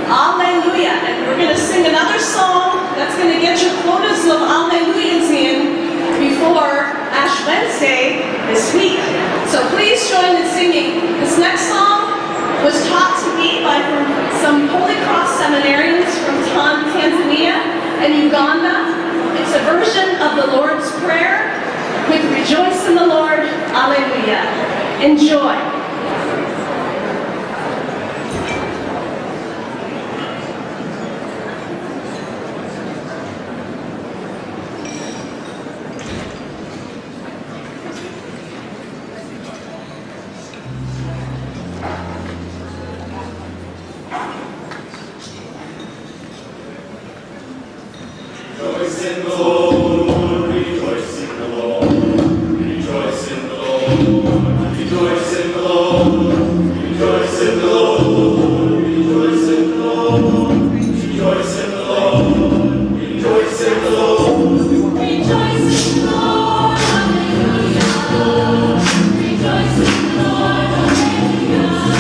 Alleluia. And we're going to sing another song that's going to get your quotas of Alleluias in before Ash Wednesday this week. So please join in singing. This next song was taught to me by some Holy Cross seminarians from Tanzania and Uganda. It's a version of the Lord's Prayer with Rejoice in the Lord, Alleluia. Enjoy. Rejoice in the Lord, rejoice in the Lord, rejoice in the Lord, rejoice in the Lord, rejoice in the Lord, rejoice in the Lord, rejoice in the Lord, rejoice in the Lord, rejoice in the Lord, hallelujah, rejoice in the Lord, hallelujah,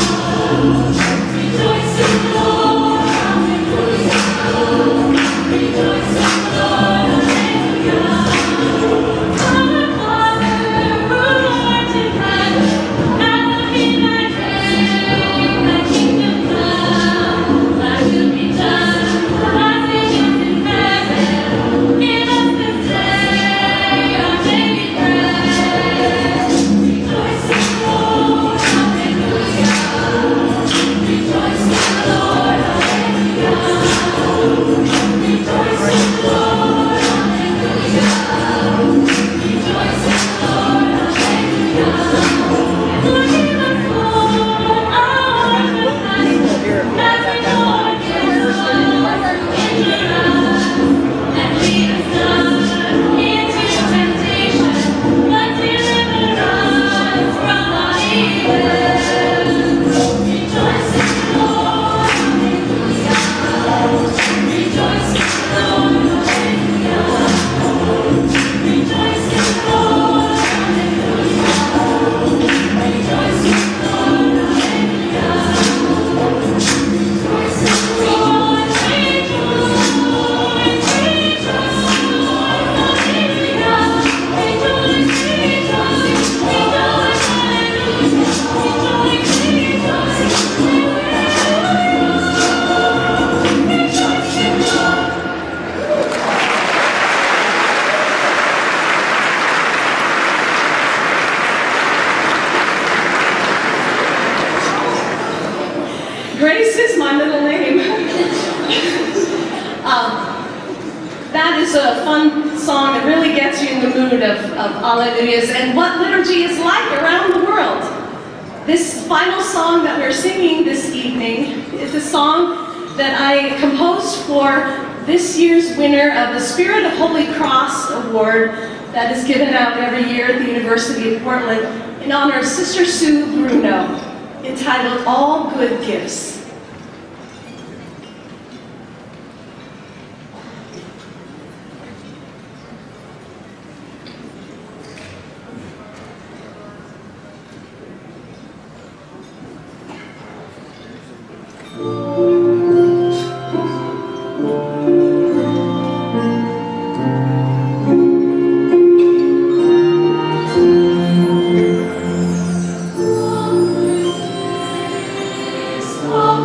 rejoice in the Lord, hallelujah, rejoice in the Grace is my middle name. That is a fun song. It really gets you in the mood of Alleluias and what liturgy is like around the world. This final song that we're singing this evening is a song that I composed for this year's winner of the Spirit of Holy Cross Award that is given out every year at the University of Portland in honor of Sister Sue Bruno, entitled All Good Gifts. Oh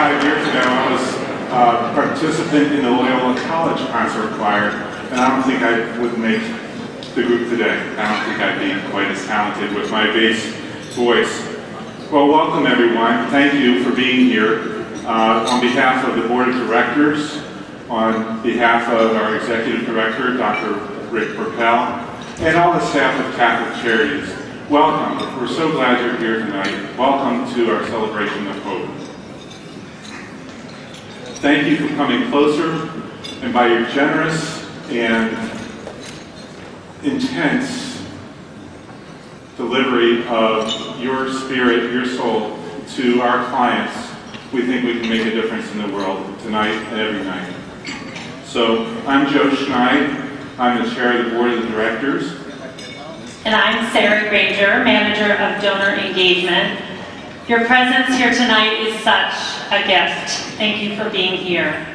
5 years ago, I was a participant in the Loyola College concert choir, and I don't think I would make the group today. I don't think I'd be quite as talented with my bass voice. Well, welcome everyone. Thank you for being here. On behalf of the Board of Directors, on behalf of our Executive Director, Dr. Rick Burkell, and all the staff of Catholic Charities, welcome. We're so glad you're here tonight. Welcome to our celebration of hope. Thank you for coming closer, and by your generous and intense delivery of your spirit, your soul, to our clients, we think we can make a difference in the world tonight and every night. So, I'm Joe Schneid. I'm the chair of the board of directors. And I'm Sarah Granger, manager of donor engagement. Your presence here tonight is such a gift. Thank you for being here.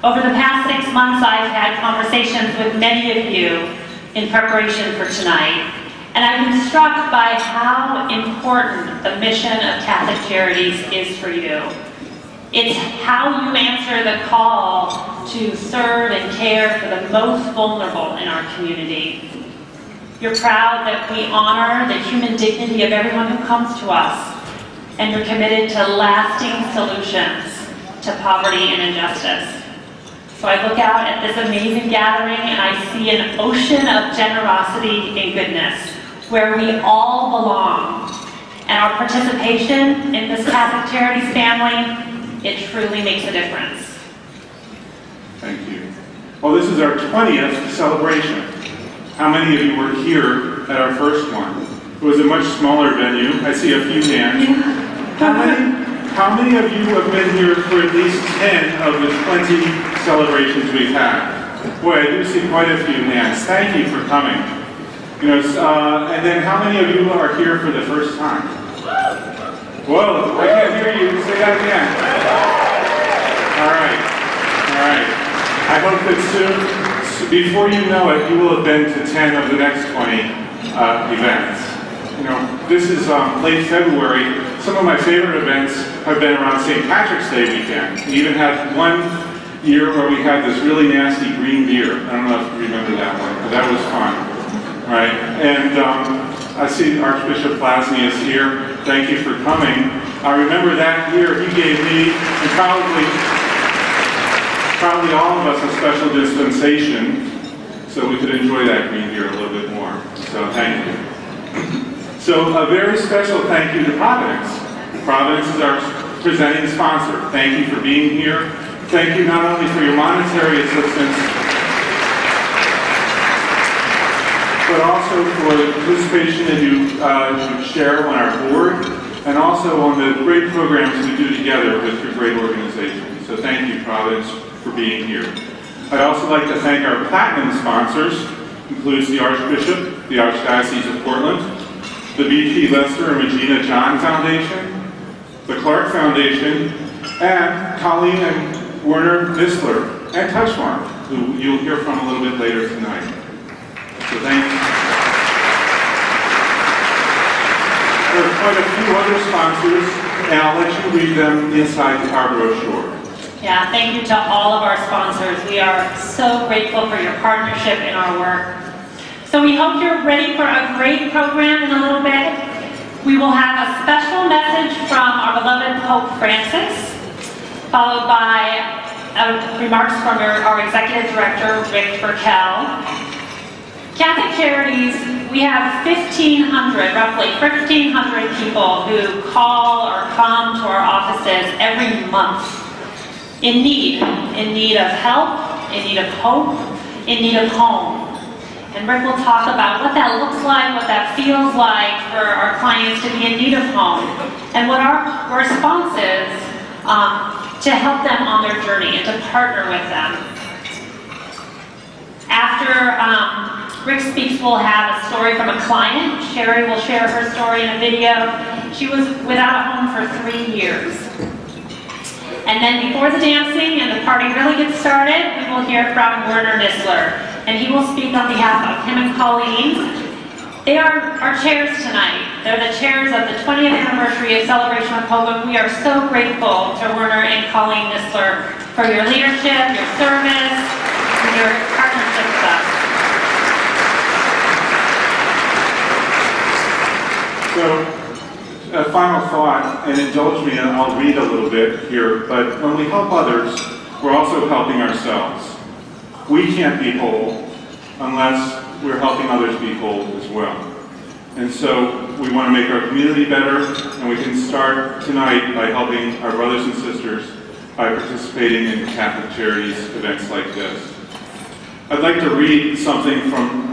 Over the past 6 months, I've had conversations with many of you in preparation for tonight, and I've been struck by how important the mission of Catholic Charities is for you. It's how you answer the call to serve and care for the most vulnerable in our community. You're proud that we honor the human dignity of everyone who comes to us, and you're committed to lasting solutions to poverty and injustice. So I look out at this amazing gathering and I see an ocean of generosity and goodness where we all belong. And our participation in this Catholic Charities family, it truly makes a difference. Thank you. Well, this is our 20th celebration. How many of you were here at our first one? It was a much smaller venue. I see a few hands. How many of you have been here for at least 10 of the 20 celebrations we've had? Boy, I do see quite a few hands. Thank you for coming. You know, and then how many of you are here for the first time? Whoa, I can't hear you. Say that again. All right. I hope that soon, before you know it, you will have been to 10 of the next 20 events. You know, this is late February. Some of my favorite events have been around St. Patrick's Day weekend. We even had one year where we had this really nasty green beer. I don't know if you remember that one, but that was fun. Right? And I see Archbishop Blasny is here. Thank you for coming. I remember that year he gave me, and probably all of us, a special dispensation so we could enjoy that green beer a little bit more. So thank you. So a very special thank you to Providence. Providence is our presenting sponsor. Thank you for being here. Thank you not only for your monetary assistance, but also for the participation that you share on our board, and also on the great programs we do together with your great organization. So thank you, Providence, for being here. I'd also like to thank our platinum sponsors, includes the Archbishop, the Archdiocese of Portland, the B.T. Lester and Regina John Foundation, the Clark Foundation, and Colleen and Werner Nisler, and Touchmark, who you'll hear from a little bit later tonight. So thank you. There are quite a few other sponsors, and I'll let you read them inside our brochure. Yeah, thank you to all of our sponsors. We are so grateful for your partnership in our work. So we hope you're ready for a great program in a little bit. We will have a special message from our beloved Pope Francis, followed by remarks from our Executive Director, Rick Burkell. Catholic Charities, we have roughly 1,500 people who call or come to our offices every month in need of help, in need of hope, in need of home. And Rick will talk about what that looks like, what that feels like for our clients to be in need of home, and what our response is to help them on their journey and to partner with them. After Rick speaks, we'll have a story from a client. Sherry will share her story in a video. She was without a home for 3 years. And then before the dancing and the party really gets started, we will hear from Werner Nisler. And he will speak on behalf of him and Colleen They are our chairs tonight. They're the chairs of the 20th anniversary of Celebration Republic. We are so grateful to Werner and Colleen Nisler for your leadership, your service, and your partnership with us. So, a final thought, and indulge me, and I'll read a little bit here, but when we help others, we're also helping ourselves. We can't be whole unless we're helping others be whole as well. And so we want to make our community better, and we can start tonight by helping our brothers and sisters by participating in Catholic Charities events like this. I'd like to read something from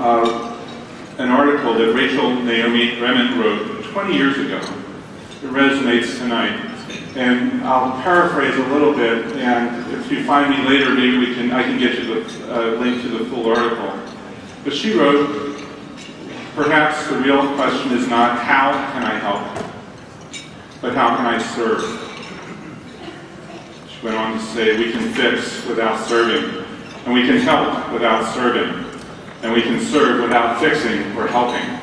an article that Rachel Naomi Remen wrote 20 years ago. It resonates tonight. And I'll paraphrase a little bit, and if you find me later, maybe I can get you the link to the full article. But she wrote, perhaps the real question is not how can I help, but how can I serve? She went on to say, we can fix without serving, and we can help without serving, and we can serve without fixing or helping.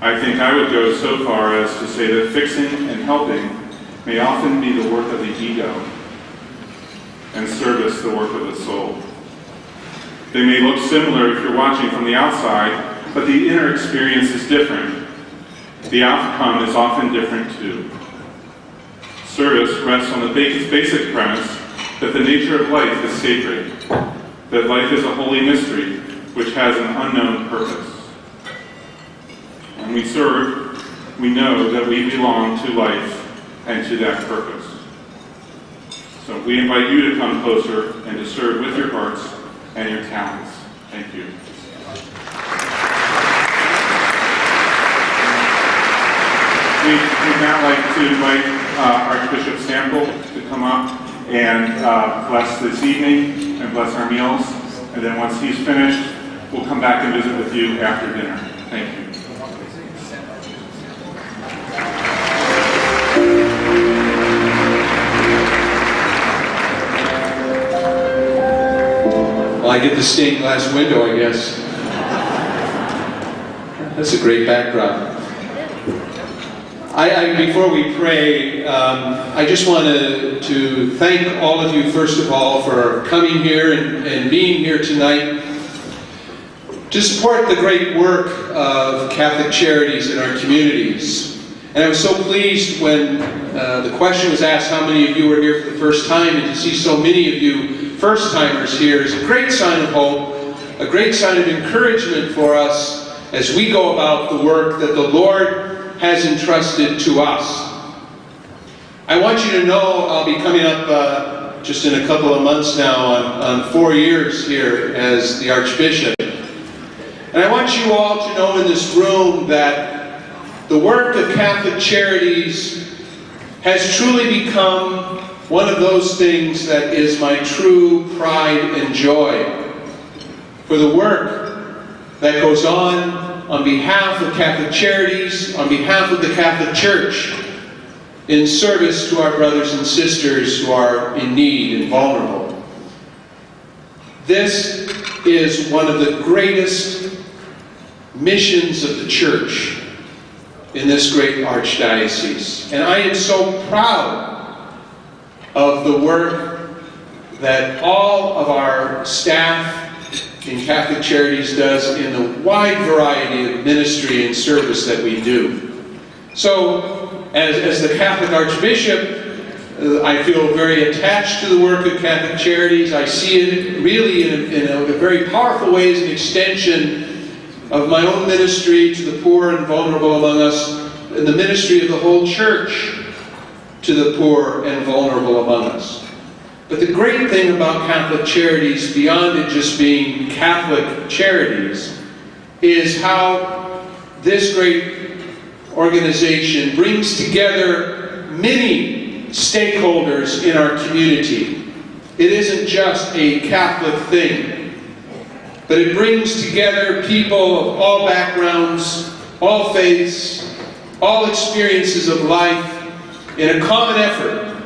I think I would go so far as to say that fixing and helping may often be the work of the ego, and service the work of the soul. They may look similar if you're watching from the outside, but the inner experience is different. The outcome is often different too. Service rests on the basic premise that the nature of life is sacred, that life is a holy mystery which has an unknown purpose. When we serve, we know that we belong to life and to that purpose. So we invite you to come closer and to serve with your hearts and your talents. Thank you. We'd now like to invite Archbishop Sample to come up and bless this evening and bless our meals. And then once he's finished, we'll come back and visit with you after dinner. Thank you. Well, I get the stained glass window, I guess. That's a great backdrop. Before we pray, I just want to thank all of you, first of all, for coming here and being here tonight to support the great work of Catholic Charities in our communities. And I was so pleased when the question was asked how many of you were here for the first time, and to see so many of you first-timers here is a great sign of hope, a great sign of encouragement for us as we go about the work that the Lord has entrusted to us. I want you to know I'll be coming up just in a couple of months now on 4 years here as the Archbishop. And I want you all to know in this room that the work of Catholic Charities has truly become one of those things that is my true pride and joy. For the work that goes on behalf of Catholic Charities, on behalf of the Catholic Church, in service to our brothers and sisters who are in need and vulnerable. This is one of the greatest missions of the Church in this great archdiocese. And I am so proud of the work that all of our staff in Catholic Charities does in the wide variety of ministry and service that we do. So, as the Catholic Archbishop, I feel very attached to the work of Catholic Charities. I see it really in a very powerful way as an extension of my own ministry to the poor and vulnerable among us, and the ministry of the whole Church to the poor and vulnerable among us. But the great thing about Catholic Charities, beyond it just being Catholic Charities, is how this great organization brings together many stakeholders in our community. It isn't just a Catholic thing, but it brings together people of all backgrounds, all faiths, all experiences of life in a common effort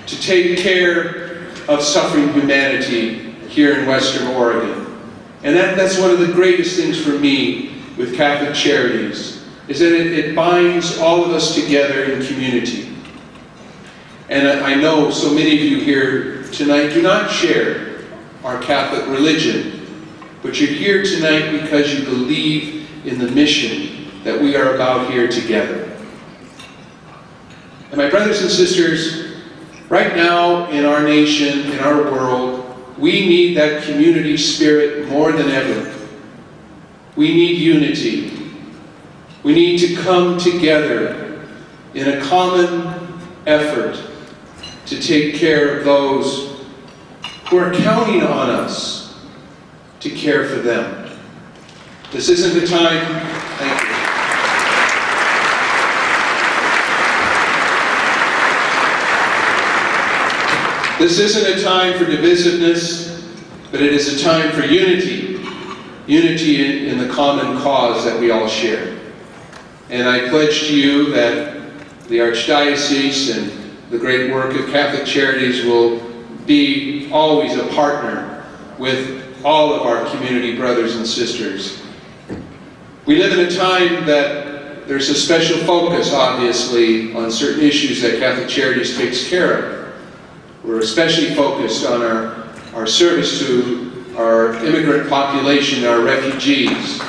to take care of suffering humanity here in Western Oregon. And that's one of the greatest things for me with Catholic Charities is that it binds all of us together in community. And I know so many of you here tonight do not share our Catholic religion, but you're here tonight because you believe in the mission that we are about here together. And my brothers and sisters, right now in our nation, in our world, we need that community spirit more than ever. We need unity. We need to come together in a common effort to take care of those who are counting on us to care for them. This isn't the time. Thank you. This isn't a time for divisiveness, but it is a time for unity. Unity in the common cause that we all share. And I pledge to you that the Archdiocese and the great work of Catholic Charities will be always a partner with all of our community brothers and sisters. We live in a time that there's a special focus, obviously, on certain issues that Catholic Charities takes care of. We're especially focused on our service to our immigrant population, our refugees.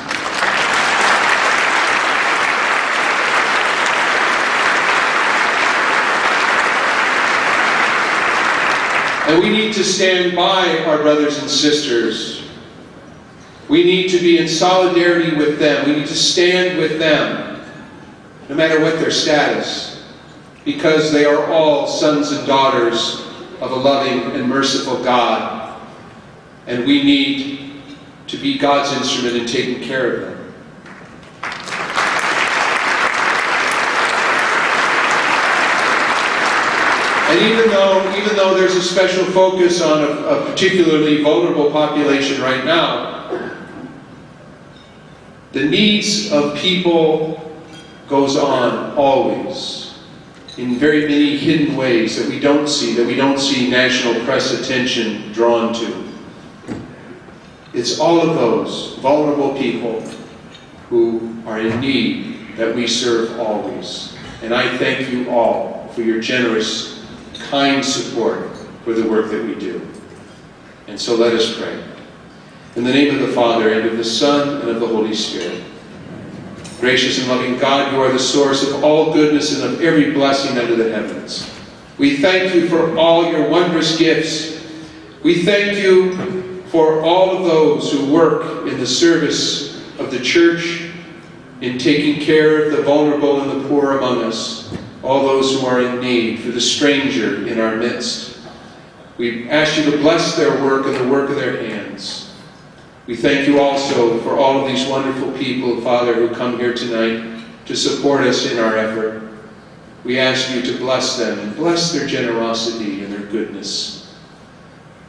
And we need to stand by our brothers and sisters. We need to be in solidarity with them. We need to stand with them, no matter what their status, because they are all sons and daughters of a loving and merciful God. And we need to be God's instrument in taking care of them. And even though there's a special focus on a particularly vulnerable population right now, the needs of people goes on always in very many hidden ways that we don't see national press attention drawn to. It's all of those vulnerable people who are in need that we serve always. And I thank you all for your generous, kind support for the work that we do. And so let us pray. In the name of the Father, and of the Son, and of the Holy Spirit. Gracious and loving God, you are the source of all goodness and of every blessing under the heavens. We thank you for all your wondrous gifts. We thank you for all of those who work in the service of the church, in taking care of the vulnerable and the poor among us, all those who are in need, for the stranger in our midst. We ask you to bless their work and the work of their hands. We thank you also for all of these wonderful people, Father, who come here tonight to support us in our effort. We ask you to bless them and bless their generosity and their goodness.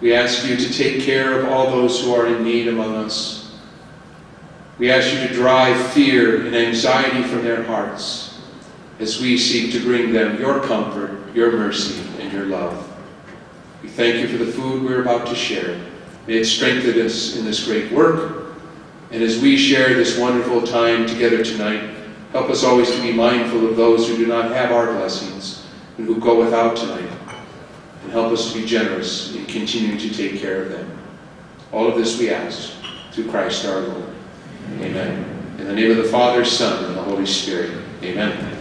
We ask you to take care of all those who are in need among us. We ask you to drive fear and anxiety from their hearts as we seek to bring them your comfort, your mercy, and your love. We thank you for the food we're about to share. May it strengthen us in this great work. And as we share this wonderful time together tonight, help us always to be mindful of those who do not have our blessings and who go without tonight. And help us to be generous in continuing to take care of them. All of this we ask through Christ our Lord. Amen. In the name of the Father, Son, and the Holy Spirit. Amen.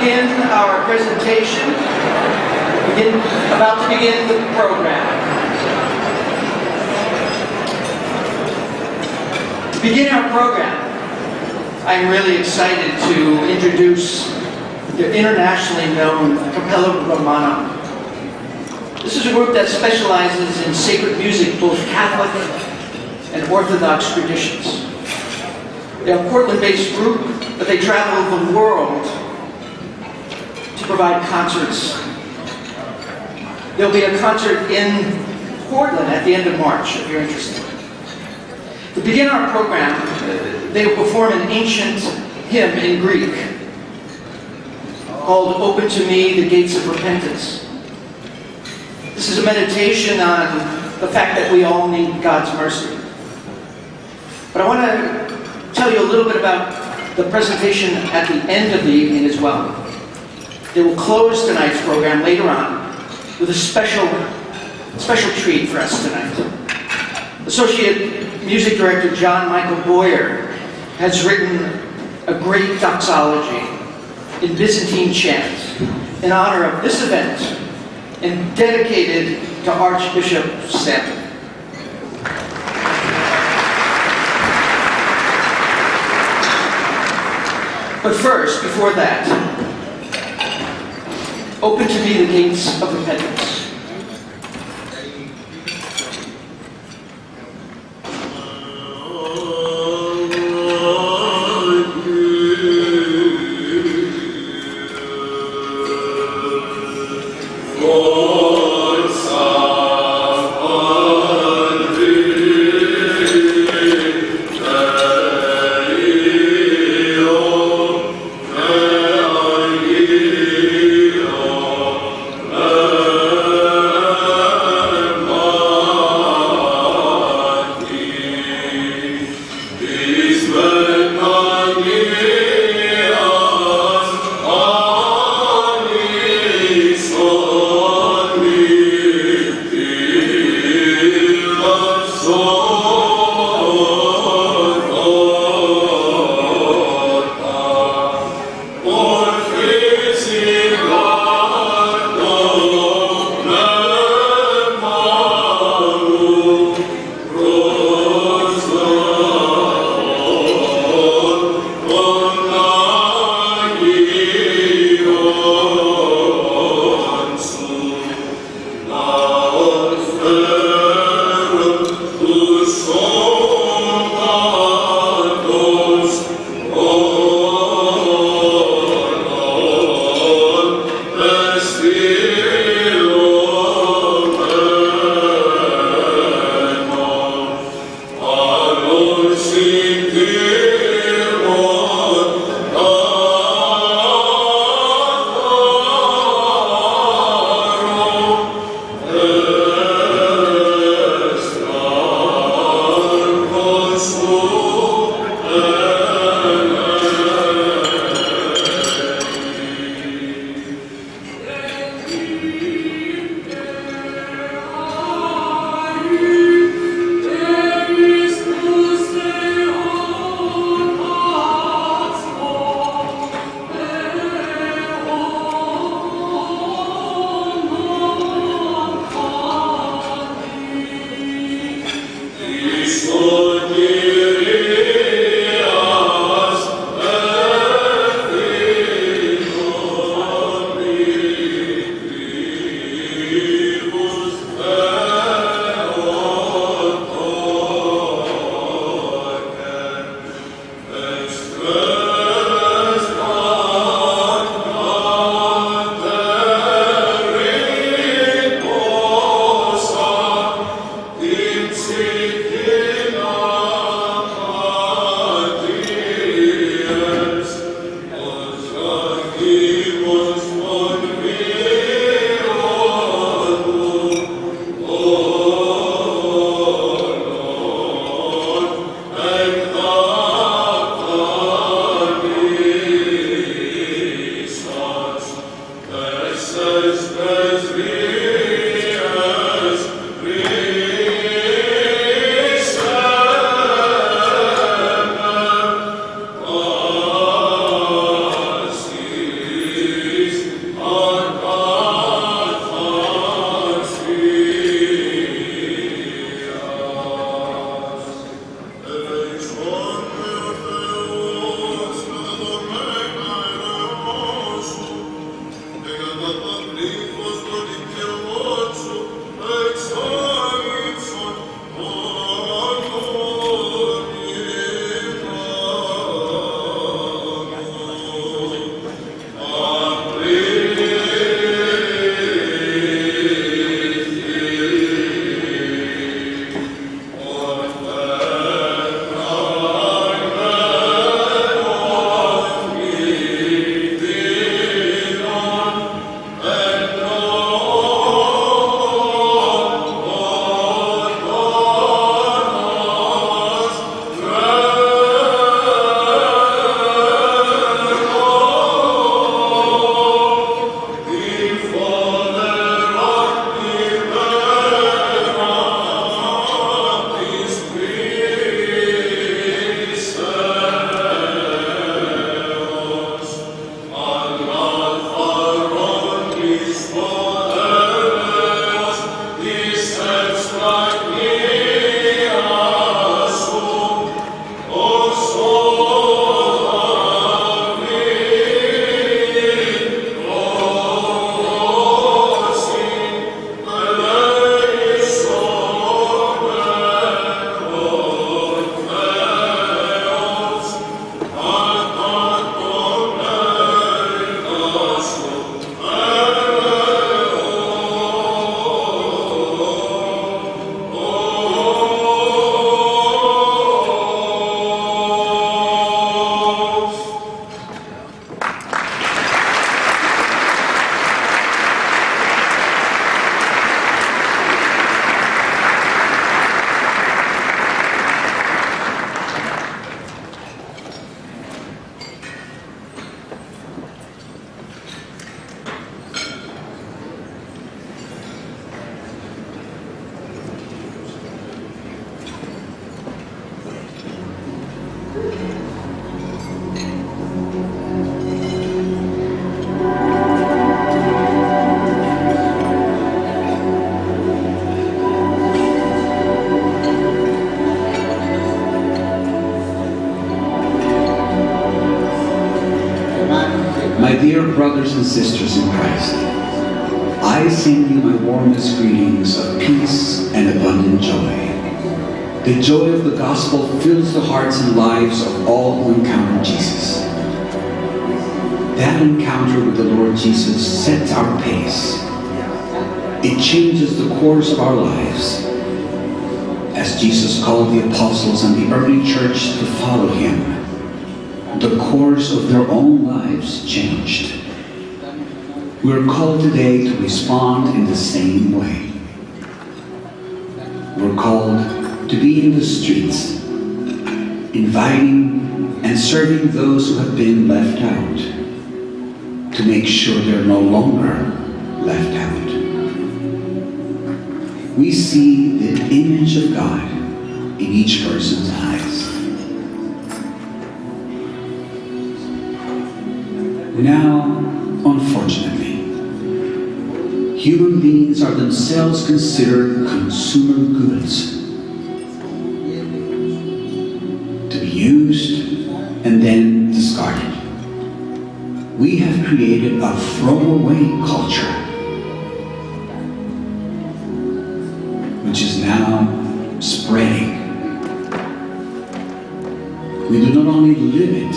begin our presentation. About to begin the program. To begin our program, I'm really excited to introduce the internationally known Cappella Romana. This is a group that specializes in sacred music, both Catholic and Orthodox traditions. They're a Portland-based group, but they travel the world to provide concerts. There'll be a concert in Portland at the end of March, if you're interested. To begin our program, they will perform an ancient hymn in Greek called "Open to Me, the Gates of Repentance." This is a meditation on the fact that we all need God's mercy. But I want to tell you a little bit about the presentation at the end of the evening as well. They will close tonight's program later on with a special treat for us tonight. Associate Music Director John Michael Boyer has written a great doxology in Byzantine chant in honor of this event and dedicated to Archbishop Sampson. But first, before that, open to me the gates of repentance. Oh dear brothers and sisters in Christ, I send you my warmest greetings of peace and abundant joy. The joy of the gospel fills the hearts and lives of all who encounter Jesus. That encounter with the Lord Jesus sets our pace. It changes the course of our lives. As Jesus called the apostles and the early church to follow him, the course of their own lives changed. We are called today to respond in the same way. We're called to be in the streets, inviting and serving those who have been left out, to make sure they're no longer left out. We see the image of God in each person's eyes. Now, unfortunately, human beings are themselves considered consumer goods, to be used and then discarded. We have created a throwaway culture, which is now spreading. We do not only live it,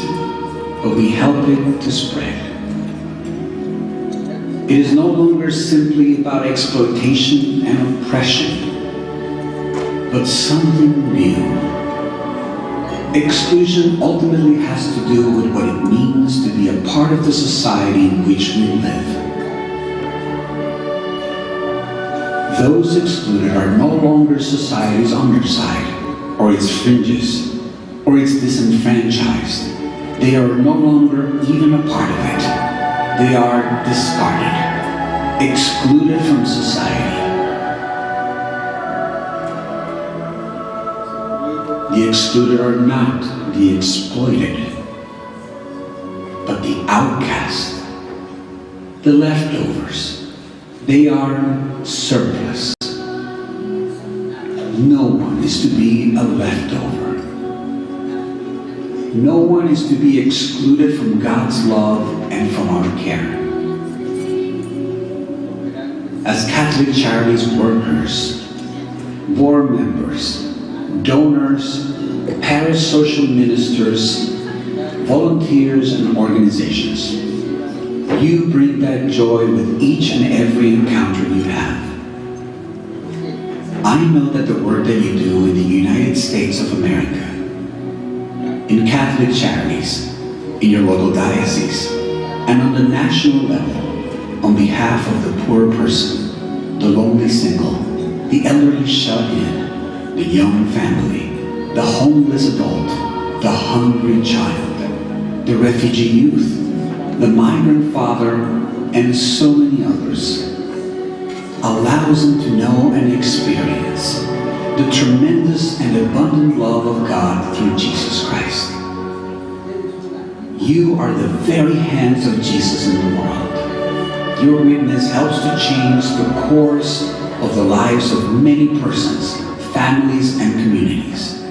but we help it to spread. It is no longer simply about exploitation and oppression, but something new. Exclusion ultimately has to do with what it means to be a part of the society in which we live. Those excluded are no longer society's underside, or its fringes, or its disenfranchised. They are no longer even a part of it. They are discarded, excluded from society. The excluded are not the exploited, but the outcast, the leftovers. They are surplus. No one is to be a leftover. No one is to be excluded from God's love and from our care. As Catholic Charities workers, board members, donors, parish social ministers, volunteers, and organizations, you bring that joy with each and every encounter you have. I know that the work that you do in the United States of America, in Catholic Charities, in your local diocese, and on the national level, on behalf of the poor person, the lonely single, the elderly shut-in, the young family, the homeless adult, the hungry child, the refugee youth, the migrant father, and so many others, allows them to know and experience the tremendous and abundant love of God through Jesus Christ. You are the very hands of Jesus in the world. Your witness helps to change the course of the lives of many persons, families, and communities.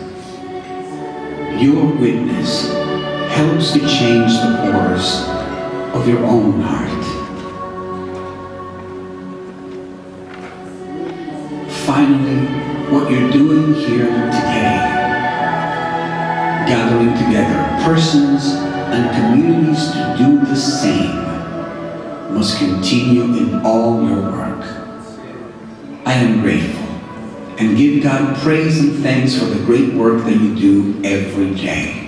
Your witness helps to change the course of your own heart. Finally, what you're doing here today, gathering together persons and communities to do the same, must continue in all your work. I am grateful and give God praise and thanks for the great work that you do every day.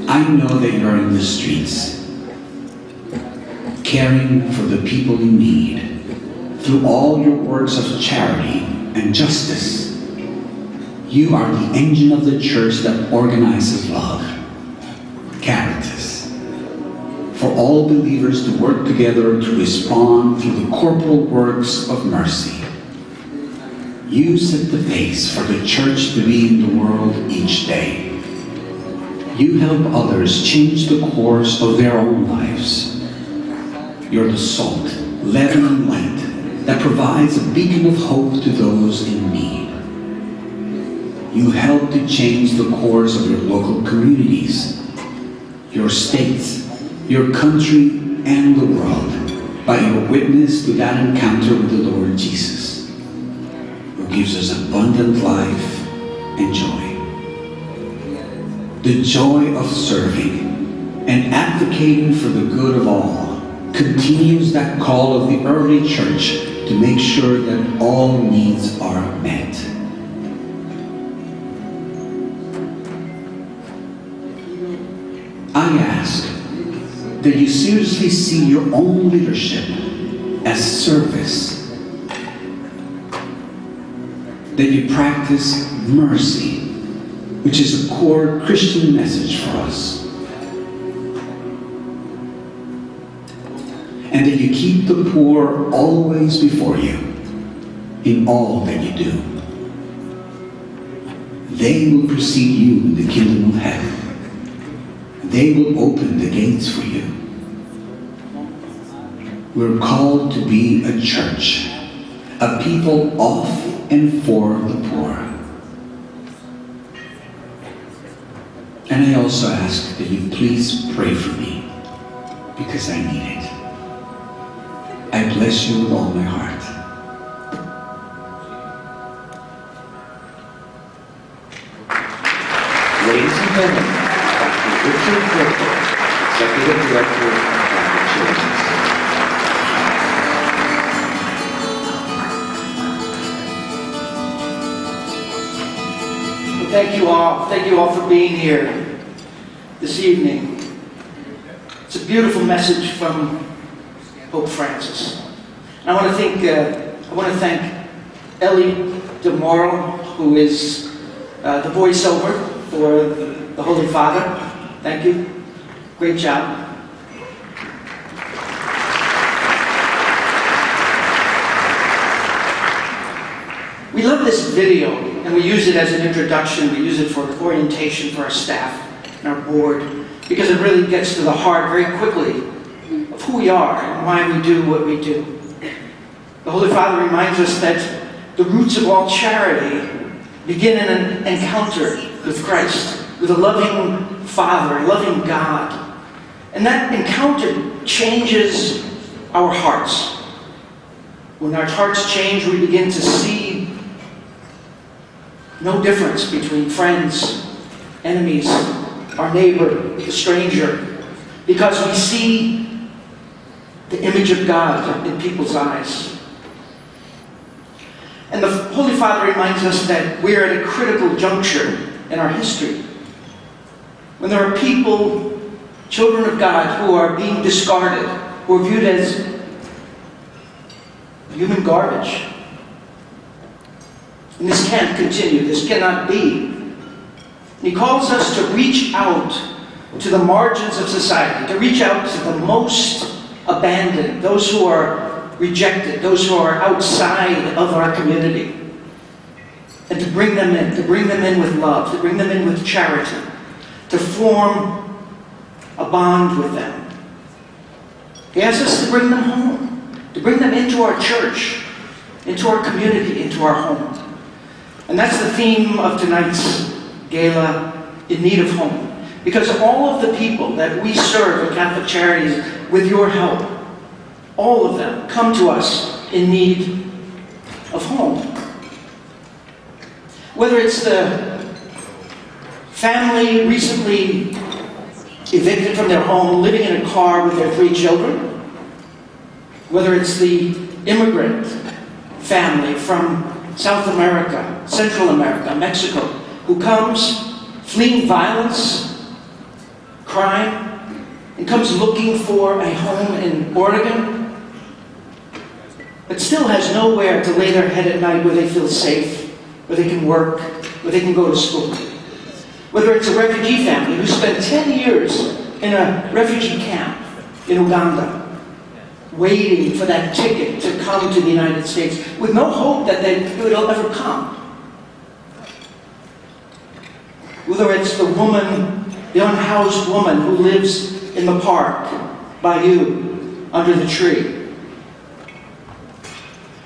I know that you're in the streets, caring for the people you need, through all your works of charity and justice. You are the engine of the church that organizes love, Caritas, for all believers to work together to respond through the corporal works of mercy. You set the pace for the church to be in the world each day. You help others change the course of their own lives. You're the salt, leaven, and light that provides a beacon of hope to those in need. you help to change the course of your local communities, your states, your country, and the world by your witness to that encounter with the Lord Jesus, who gives us abundant life and joy. The joy of serving and advocating for the good of all continues that call of the early church to make sure that all needs are met. I ask that you seriously see your own leadership as service, that you practice mercy, which is a core Christian message for us, and that you keep the poor always before you in all that you do. They will precede you in the kingdom of heaven. They will open the gates for you. We're called to be a church, a people of and for the poor. And I also ask that you please pray for me, because I need it. I bless you with all my heart. Ladies and gentlemen, Dr. Richard Wilco, Executive Director of Catholic Charities. Well, thank you all. Thank you all for being here this evening. It's a beautiful message from Pope Francis. And I want to thank Ellie DeMoro, who is the voiceover for the Holy Father. Thank you. Great job. We love this video, and we use it as an introduction. We use it for orientation for our staff and our board, because it really gets to the heart very quickly of who we are and why we do what we do. The Holy Father reminds us that the roots of all charity begin in an encounter with Christ, with a loving Father, a loving God. And that encounter changes our hearts. When our hearts change, we begin to see no difference between friends, enemies, our neighbor, the stranger, because we see the image of God in people's eyes. And the Holy Father reminds us that we're at a critical juncture in our history, when there are people, children of God, who are being discarded, who are viewed as human garbage. And this can't continue. This cannot be. And he calls us to reach out to the margins of society, to reach out to the most abandoned, those who are rejected, those who are outside of our community, and to bring them in with love, to bring them in with charity, to form a bond with them. He asks us to bring them home, to bring them into our church, into our community, into our home. And that's the theme of tonight's gala, In Need of Home. Because all of the people that we serve in Catholic Charities, with your help, all of them come to us in need of home. Whether it's the family recently evicted from their home, living in a car with their 3 children, whether it's the immigrant family from South America, Central America, Mexico, who comes fleeing violence, crime, and comes looking for a home in Oregon, but still has nowhere to lay their head at night where they feel safe, where they can work, where they can go to school. Whether it's a refugee family who spent 10 years in a refugee camp in Uganda, waiting for that ticket to come to the United States, with no hope that it would ever come. Whether it's the woman, the unhoused woman who lives in the park by you, under the tree.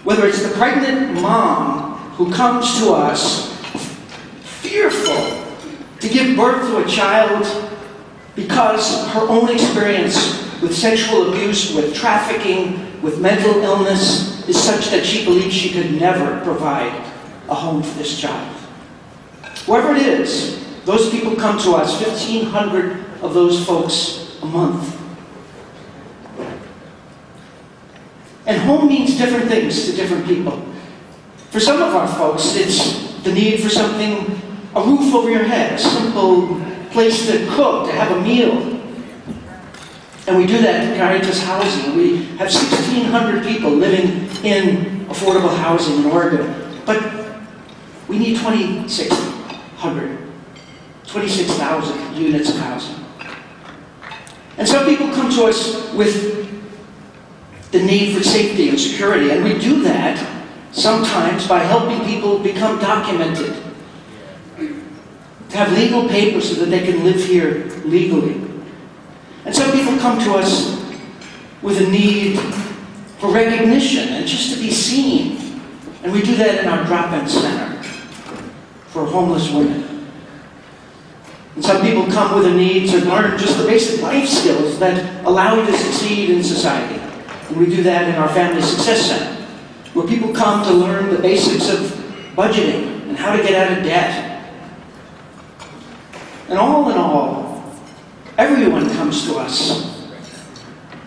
Whether it's the pregnant mom who comes to us fearful to give birth to a child because her own experience with sexual abuse, with trafficking, with mental illness is such that she believes she could never provide a home for this child. Wherever it is, those people come to us, 1,500 of those folks a month. And home means different things to different people. For some of our folks, it's the need for something, a roof over your head, a simple place to cook, to have a meal. And we do that in Caritas Housing. We have 1,600 people living in affordable housing in Oregon. But we need 26,000 units of housing. And some people come to us with the need for safety and security, and we do that sometimes by helping people become documented, to have legal papers so that they can live here legally. And some people come to us with a need for recognition and just to be seen. And we do that in our drop-in center for homeless women. And some people come with a need to learn just the basic life skills that allow you to succeed in society. And we do that in our Family Success Center, where people come to learn the basics of budgeting and how to get out of debt. And all in all, everyone comes to us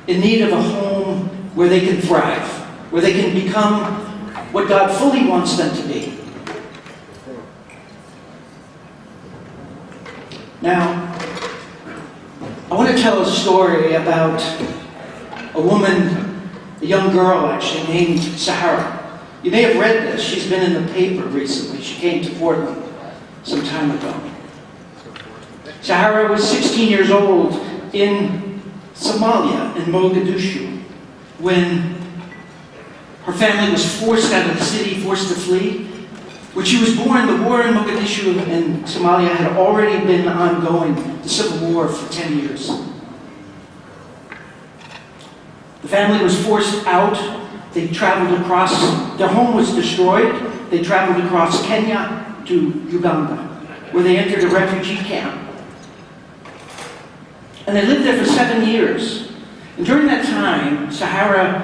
in need of a home where they can thrive, where they can become what God fully wants them to be. Now, I want to tell a story about a woman, a young girl actually, named Sahara. You may have read this. She's been in the paper recently. She came to Portland some time ago. Sahara was 16 years old in Somalia, in Mogadishu, when her family was forced out of the city, forced to flee. When she was born, the war in Mogadishu and Somalia had already been ongoing, the civil war, for 10 years. The family was forced out. They traveled across, their home was destroyed. They traveled across Kenya to Uganda, where they entered a refugee camp. And they lived there for 7 years. And during that time, Sahara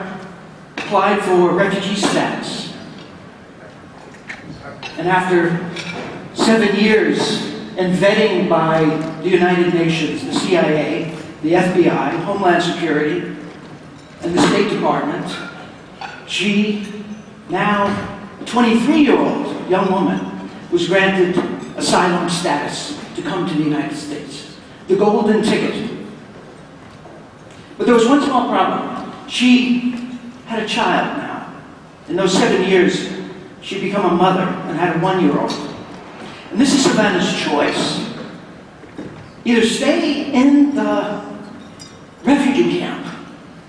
applied for refugee status. And after 7 years and vetting by the United Nations, the CIA, the FBI, Homeland Security, and the State Department, she, now a 23-year-old young woman, was granted asylum status to come to the United States. The golden ticket. But there was one small problem. She had a child now. In those 7 years, she'd become a mother and had a 1-year-old. And this is Savannah's choice. Either stay in the refugee camp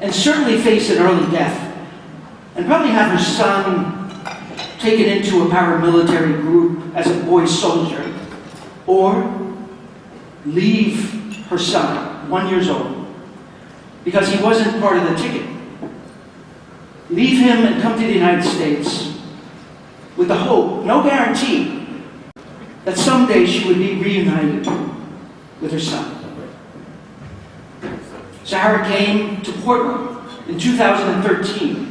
and certainly face an early death, and probably have her son taken into a paramilitary group as a boy soldier, or leave her son, 1 year old, because he wasn't part of the ticket. Leave him and come to the United States with the hope, no guarantee, that someday she would be reunited with her son. Sahara came to Portland in 2013.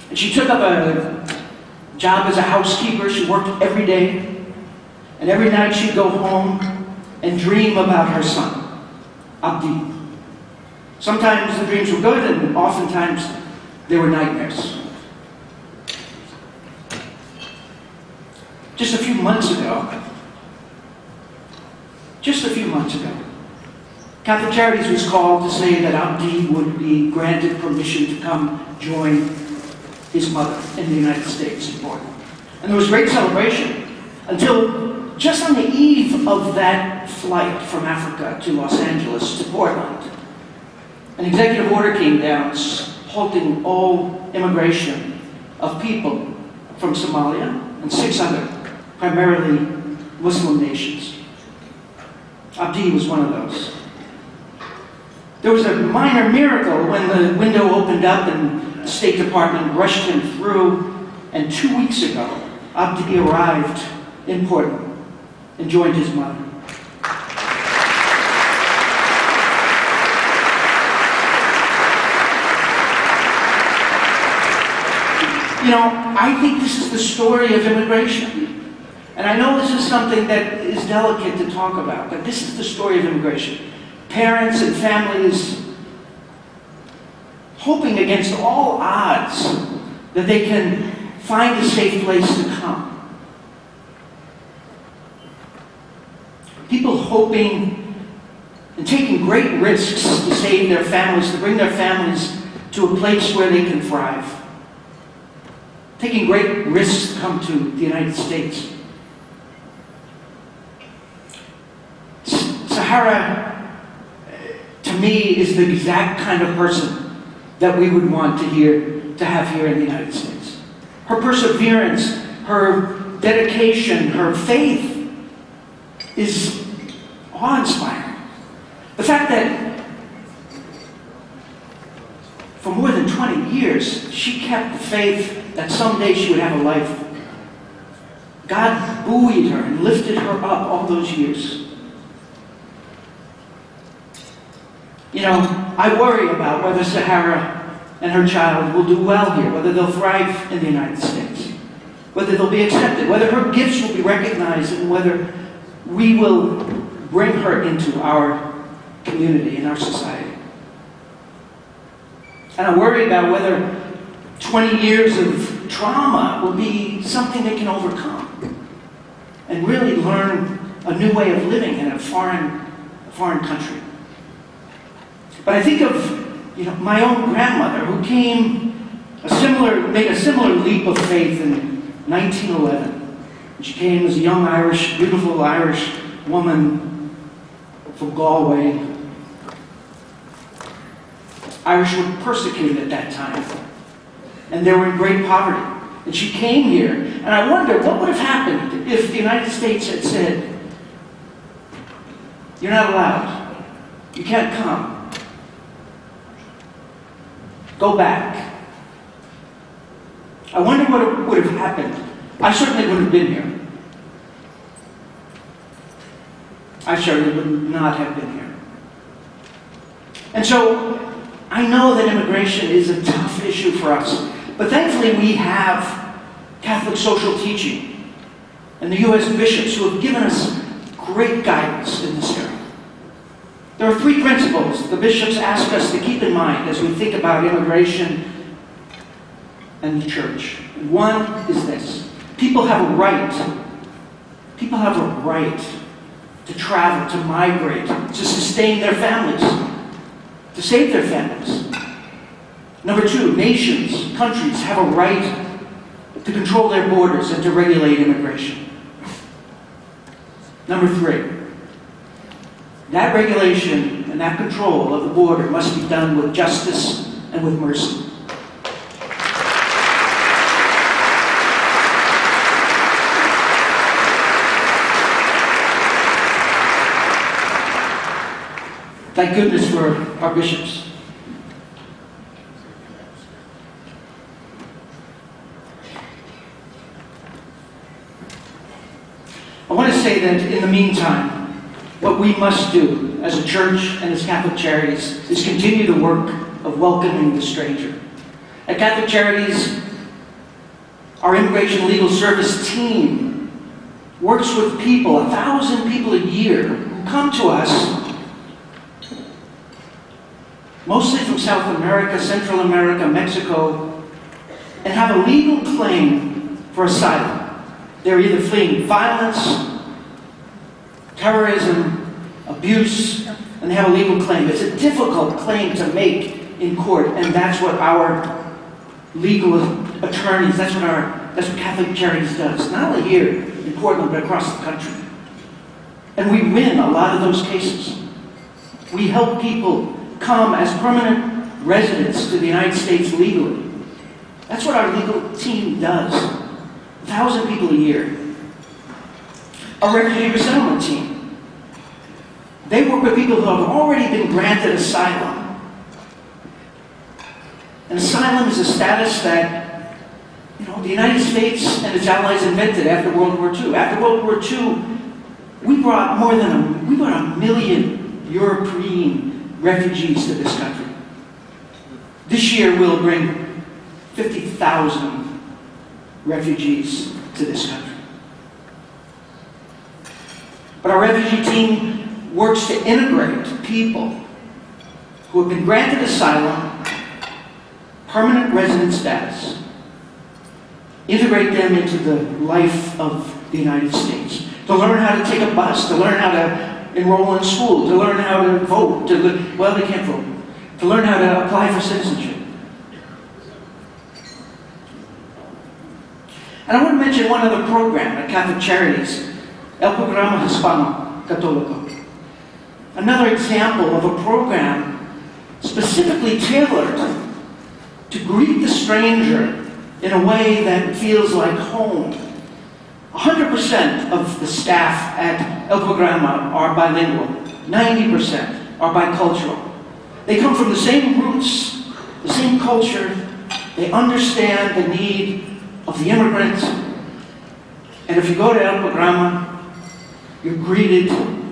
And she took up a job as a housekeeper. She worked every day. And every night she'd go home and dream about her son, Abdi. Sometimes the dreams were good, and oftentimes they were nightmares. Just a few months ago, Catholic Charities was called to say that Abdi would be granted permission to come join his mother in the United States in Portland. And there was great celebration until just on the eve of that flight from Africa to Los Angeles to Portland, an executive order came down halting all immigration of people from Somalia and 6 other, primarily Muslim nations. Abdi was one of those. There was a minor miracle when the window opened up and the State Department rushed him through, and 2 weeks ago, Abdi arrived in Portland. and joined his mother. You know, I think this is the story of immigration. And I know this is something that is delicate to talk about, but this is the story of immigration. Parents and families hoping against all odds that they can find a safe place to come. People hoping and taking great risks to save their families, to bring their families to a place where they can thrive. Taking great risks to come to the United States. Sahara, to me, is the exact kind of person that we would want to have here in the United States. Her perseverance, her dedication, her faith is awe-inspiring. The fact that for more than 20 years, she kept the faith that someday she would have a life. God buoyed her and lifted her up all those years. You know, I worry about whether Sahara and her child will do well here, whether they'll thrive in the United States, whether they'll be accepted, whether her gifts will be recognized, and whether we will bring her into our community and our society. And I worry about whether 20 years of trauma will be something they can overcome and really learn a new way of living in a foreign country. But I think of, you know, my own grandmother who made a similar leap of faith in 1911. She came as a young beautiful Irish woman from Galway. Irish were persecuted at that time, and they were in great poverty. And she came here, and I wonder what would have happened if the United States had said, "You're not allowed. You can't come. Go back." I wonder what would have happened. I certainly wouldn't have been here. I certainly would not have been here. And so, I know that immigration is a tough issue for us, but thankfully we have Catholic social teaching and the U.S. bishops who have given us great guidance in this area. There are three principles the bishops ask us to keep in mind as we think about immigration and the church. One is this: people have a right to travel, to migrate, to sustain their families, to save their families. Number two, nations, countries have a right to control their borders and to regulate immigration. Number three, that regulation and that control of the border must be done with justice and with mercy. Thank goodness for our bishops. I want to say that in the meantime, what we must do as a church and as Catholic Charities is continue the work of welcoming the stranger. At Catholic Charities, our Immigration Legal Service team works with people, 1,000 people a year, who come to us mostly from South America, Central America, Mexico, and have a legal claim for asylum. They're either fleeing violence, terrorism, abuse, and they have a legal claim. It's a difficult claim to make in court, and that's what our legal attorneys, that's what Catholic Charities does, not only here in Portland, but across the country. And we win a lot of those cases. We help people come as permanent residents to the United States legally. That's what our legal team does. 1,000 people a year. Our refugee resettlement team. They work with people who have already been granted asylum. And asylum is a status that, the United States and its allies invented after World War II. After World War II, We brought a million European refugees to this country. This year we'll bring 50,000 refugees to this country. But our refugee team works to integrate people who have been granted asylum, permanent resident status, integrate them into the life of the United States, to learn how to take a bus, to learn how to enroll in school, to learn how to vote, well, they can't vote, to learn how to apply for citizenship. And I want to mention one other program at Catholic Charities, El Programa Hispano Católico. Another example of a program specifically tailored to greet the stranger in a way that feels like home. 100% of the staff at El Programa are bilingual. 90% are bicultural. They come from the same roots, the same culture. They understand the need of the immigrant. And if you go to El Programa, you're greeted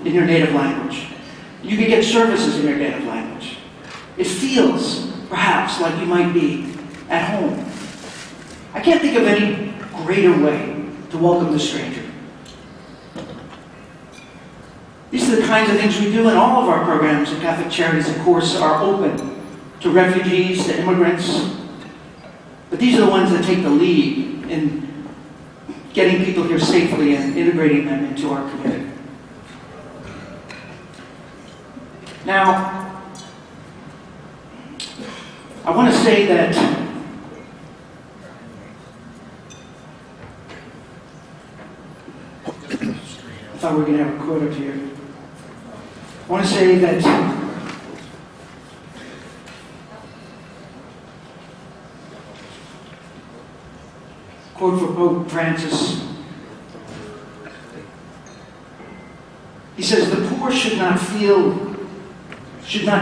in your native language. You can get services in your native language. It feels, perhaps, like you might be at home. I can't think of any greater way to welcome the stranger. These are the kinds of things we do, and all of our programs at Catholic Charities, of course, are open to refugees, to immigrants. But these are the ones that take the lead in getting people here safely and integrating them into our community. Now, I want to say that I thought we were going to have a quote up here. I want to say that quote for Pope Francis. He says, "The poor should not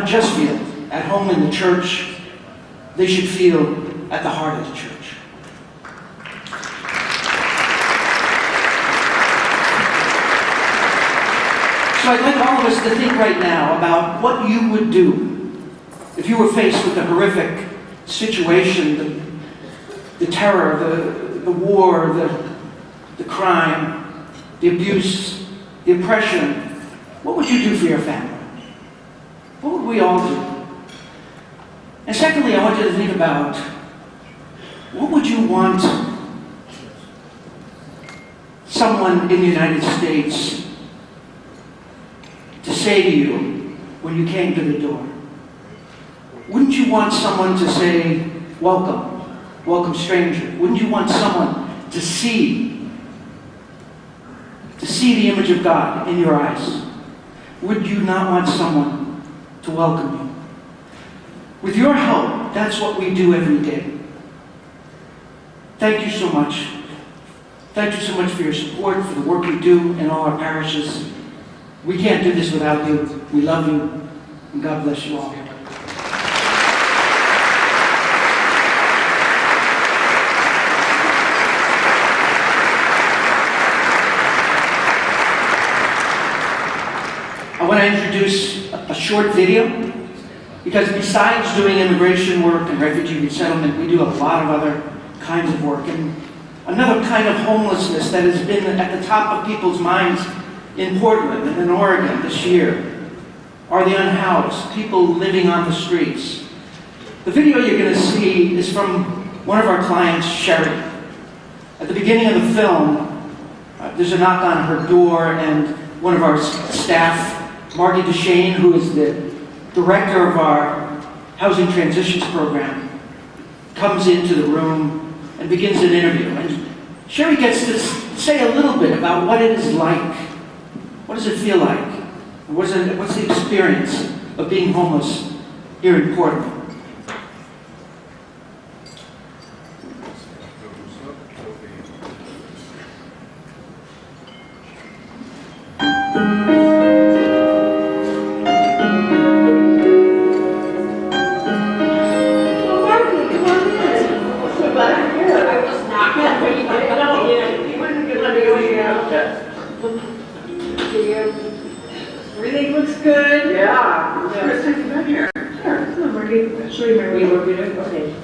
just feel at home in the church, they should feel at the heart of the church." So I'd like all of us to think right now about what you would do if you were faced with a horrific situation, the terror, the war, the crime, the abuse, the oppression. What would you do for your family? What would we all do? And secondly, I want you to think about, what would you want someone in the United States to say to you when you came to the door? Wouldn't you want someone to say, "Welcome, welcome stranger"? Wouldn't you want someone to see the image of God in your eyes? Would you not want someone to welcome you? With your help, that's what we do every day. Thank you so much. Thank you so much for your support, for the work you do in all our parishes. We can't do this without you. We love you, and God bless you all. I want to introduce a short video, because besides doing immigration work and refugee resettlement, we do a lot of other kinds of work. And another kind of homelessness that has been at the top of people's minds in Portland and in Oregon this year are the unhoused, people living on the streets. The video you're going to see is from one of our clients, Sherry. At the beginning of the film, there's a knock on her door, and one of our staff, Margie DeShane, who is the director of our Housing Transitions Program, comes into the room and begins an interview. And Sherry gets to say a little bit about what it is like. What does it feel like? What's the experience of being homeless here in Portland? see you. Everything looks good. Yeah. First time you've been here. Sure. Come on, Marty. Show you my We way. were good. Okay.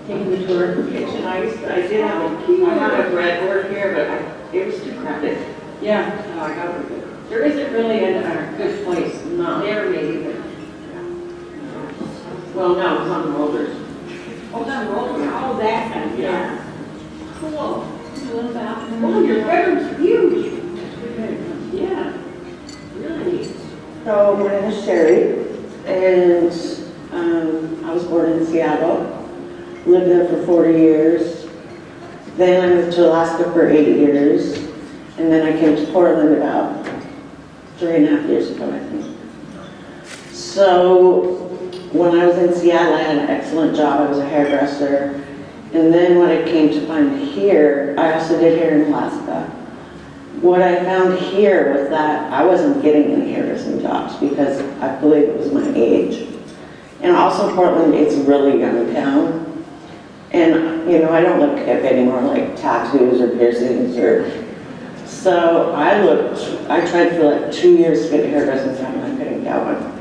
Taking the tour. It's nice. I did have I had a breadboard here, but it was too crowded. Yeah. So I got it good. There isn't really a good place. Not there, maybe, but. Well, no, it's on the rollers. Oh, it's on the rollers. Oh, that kind. Yeah. Cool. Little bathroom. Oh, your bedroom's huge. Yeah. Really neat. So my name is Sherry, and I was born in Seattle. Lived there for 40 years. Then I moved to Alaska for 8 years, and then I came to Portland about 3.5 years ago, I think. So when I was in Seattle, I had an excellent job. I was a hairdresser. And then when I came to find here, I also did hair in Alaska. What I found here was that I wasn't getting any hairdressing jobs because I believe it was my age. And also Portland, it's a really young town. And, you know, I don't look hip anymore, like tattoos or piercings or... So I tried for like 2 years to get a hairdressing job and I couldn't get one.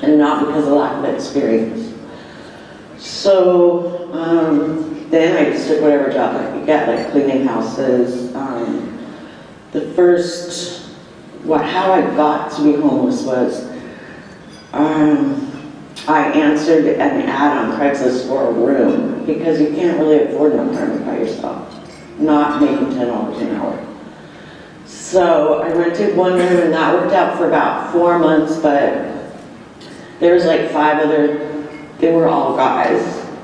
And not because of lack of experience. So then I just took whatever job I could get, like cleaning houses. How I got to be homeless was I answered an ad on Craigslist for a room because you can't really afford an apartment by yourself, not making $10 an hour. So I rented one room and that worked out for about 4 months, but there was like 5 other, they were all guys,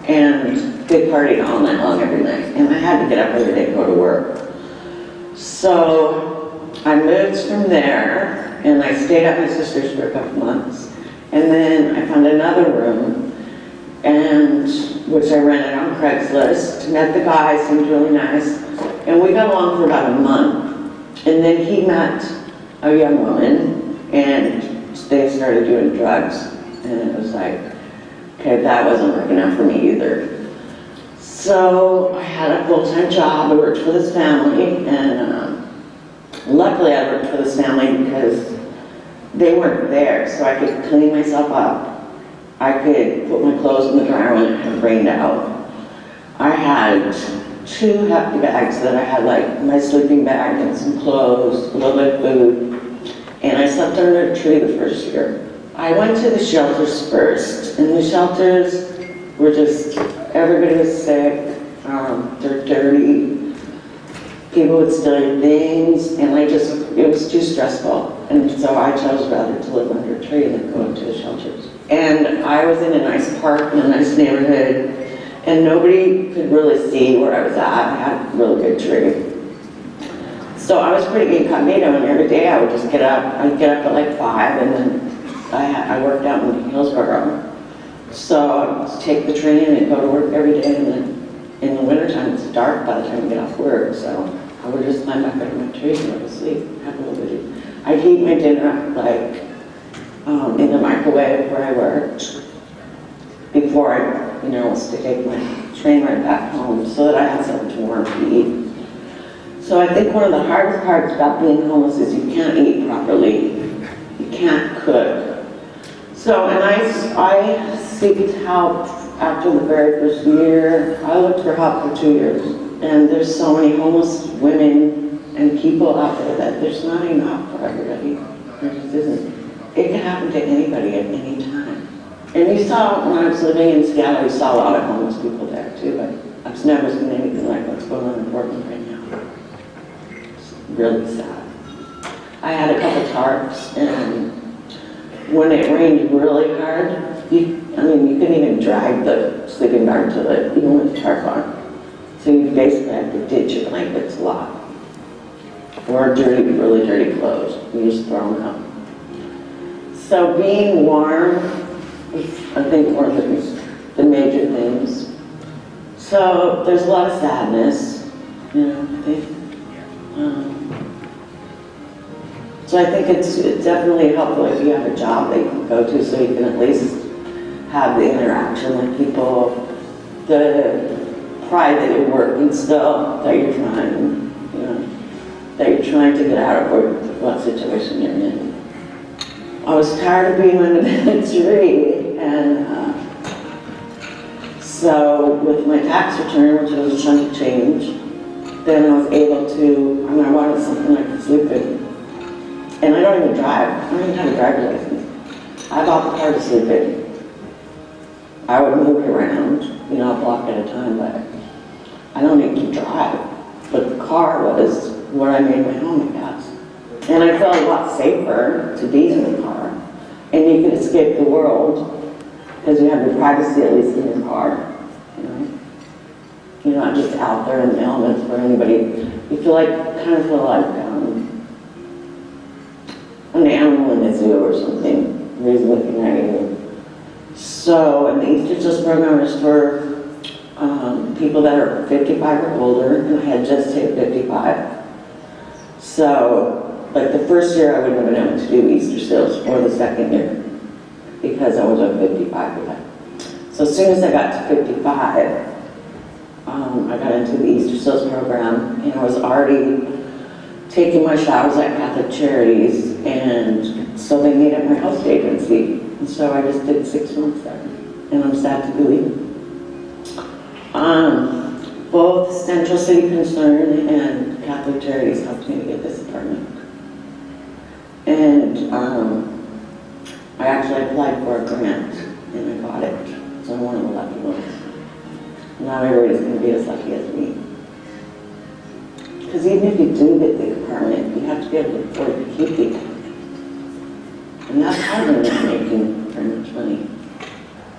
and they partied all night long every night, and I had to get up every day to go to work. So I moved from there, and I stayed at my sister's for a couple months, and then I found another room, which I rented on Craigslist, met the guy, seemed really nice, and we got along for about a month, and then he met a young woman, and they started doing drugs, and it was like, okay, that wasn't working out for me either. So I had a full-time job. I worked for this family, and luckily I worked for this family because they weren't there, so I could clean myself up. I could put my clothes in the dryer when it had rained out. I had 2 hefty bags that I had, like my sleeping bag and some clothes, a little bit of food, and I slept under a tree the first year. I went to the shelters first, and the shelters were just, everybody was sick, they're dirty, people would steal your things, and it was too stressful. And so I chose rather to live under a tree than go into the shelters. And I was in a nice park in a nice neighborhood, and nobody could really see where I was at. I had a really good tree. So I was pretty incognito, and every day I would just get up. I'd get up at like 5, and then I worked out in Hillsborough. So I would take the train and go to work every day, and then in the wintertime it's dark by the time I get off work, so I would just climb back under my tree and go to sleep, have a little bit of, I'd heat my dinner up like in the microwave where I worked before I, was to take my train ride back home so that I had something to warm to eat. So I think one of the hardest parts about being homeless is you can't eat properly. You can't cook. So, and I seeked help after the very first year. I looked for help for 2 years. And there's so many homeless women and people out there that there's not enough for everybody. There just isn't. It can happen to anybody at any time. And you saw, when I was living in Seattle, you saw a lot of homeless people there too, but I've never seen anything like what's going on in Portland right now. It's really sad. I had a couple tarps, and when it rained really hard, you couldn't even drag the sleeping bag to it, even with the tarp on. So you basically have to ditch your blankets a lot. Or dirty, really dirty clothes. You just throw them out. So being warm is, I think, one of the major things. So there's a lot of sadness, I think. So I think it's definitely helpful if you have a job that you can go to so you can at least have the interaction with people, the pride that you're working still, that you're trying to get out of what situation you're in. I was tired of being under the tree, and so with my tax return, which was a chunk of change, then I was able to, I wanted something I could sleep in. And I don't even drive. I don't even have a driver's license. I bought the car to sleep in. I would move it around, you know, a block at a time, but I don't need to drive. But the car was where I made my home, I guess. And I felt a lot safer to be in the car. And you can escape the world because you have your privacy, at least in your car. You know? You're not just out there in the elements for anybody. You feel like, kind of feel like an animal in a zoo or something. Who's looking at you. So, and the Easter Seals program is for people that are 55 or older, and I had just hit 55. So, like the first year I wouldn't have been able to do Easter Seals, or the second year, because I was at 55 yet. So as soon as I got to 55, I got into the Easter Seals program, and I was already taking my showers at Catholic Charities, and so they made it my host agency. And so I just did 6 months there, and I'm sad to be leaving. Both Central City Concern and Catholic Charities helped me to get this apartment. And I actually applied for a grant, and I got it. So I'm one of the lucky ones. Not everybody's going to be as lucky as me. Because even if you do get the apartment, you have to be able to afford to keep the apartment. And that's hard when you're making very much money.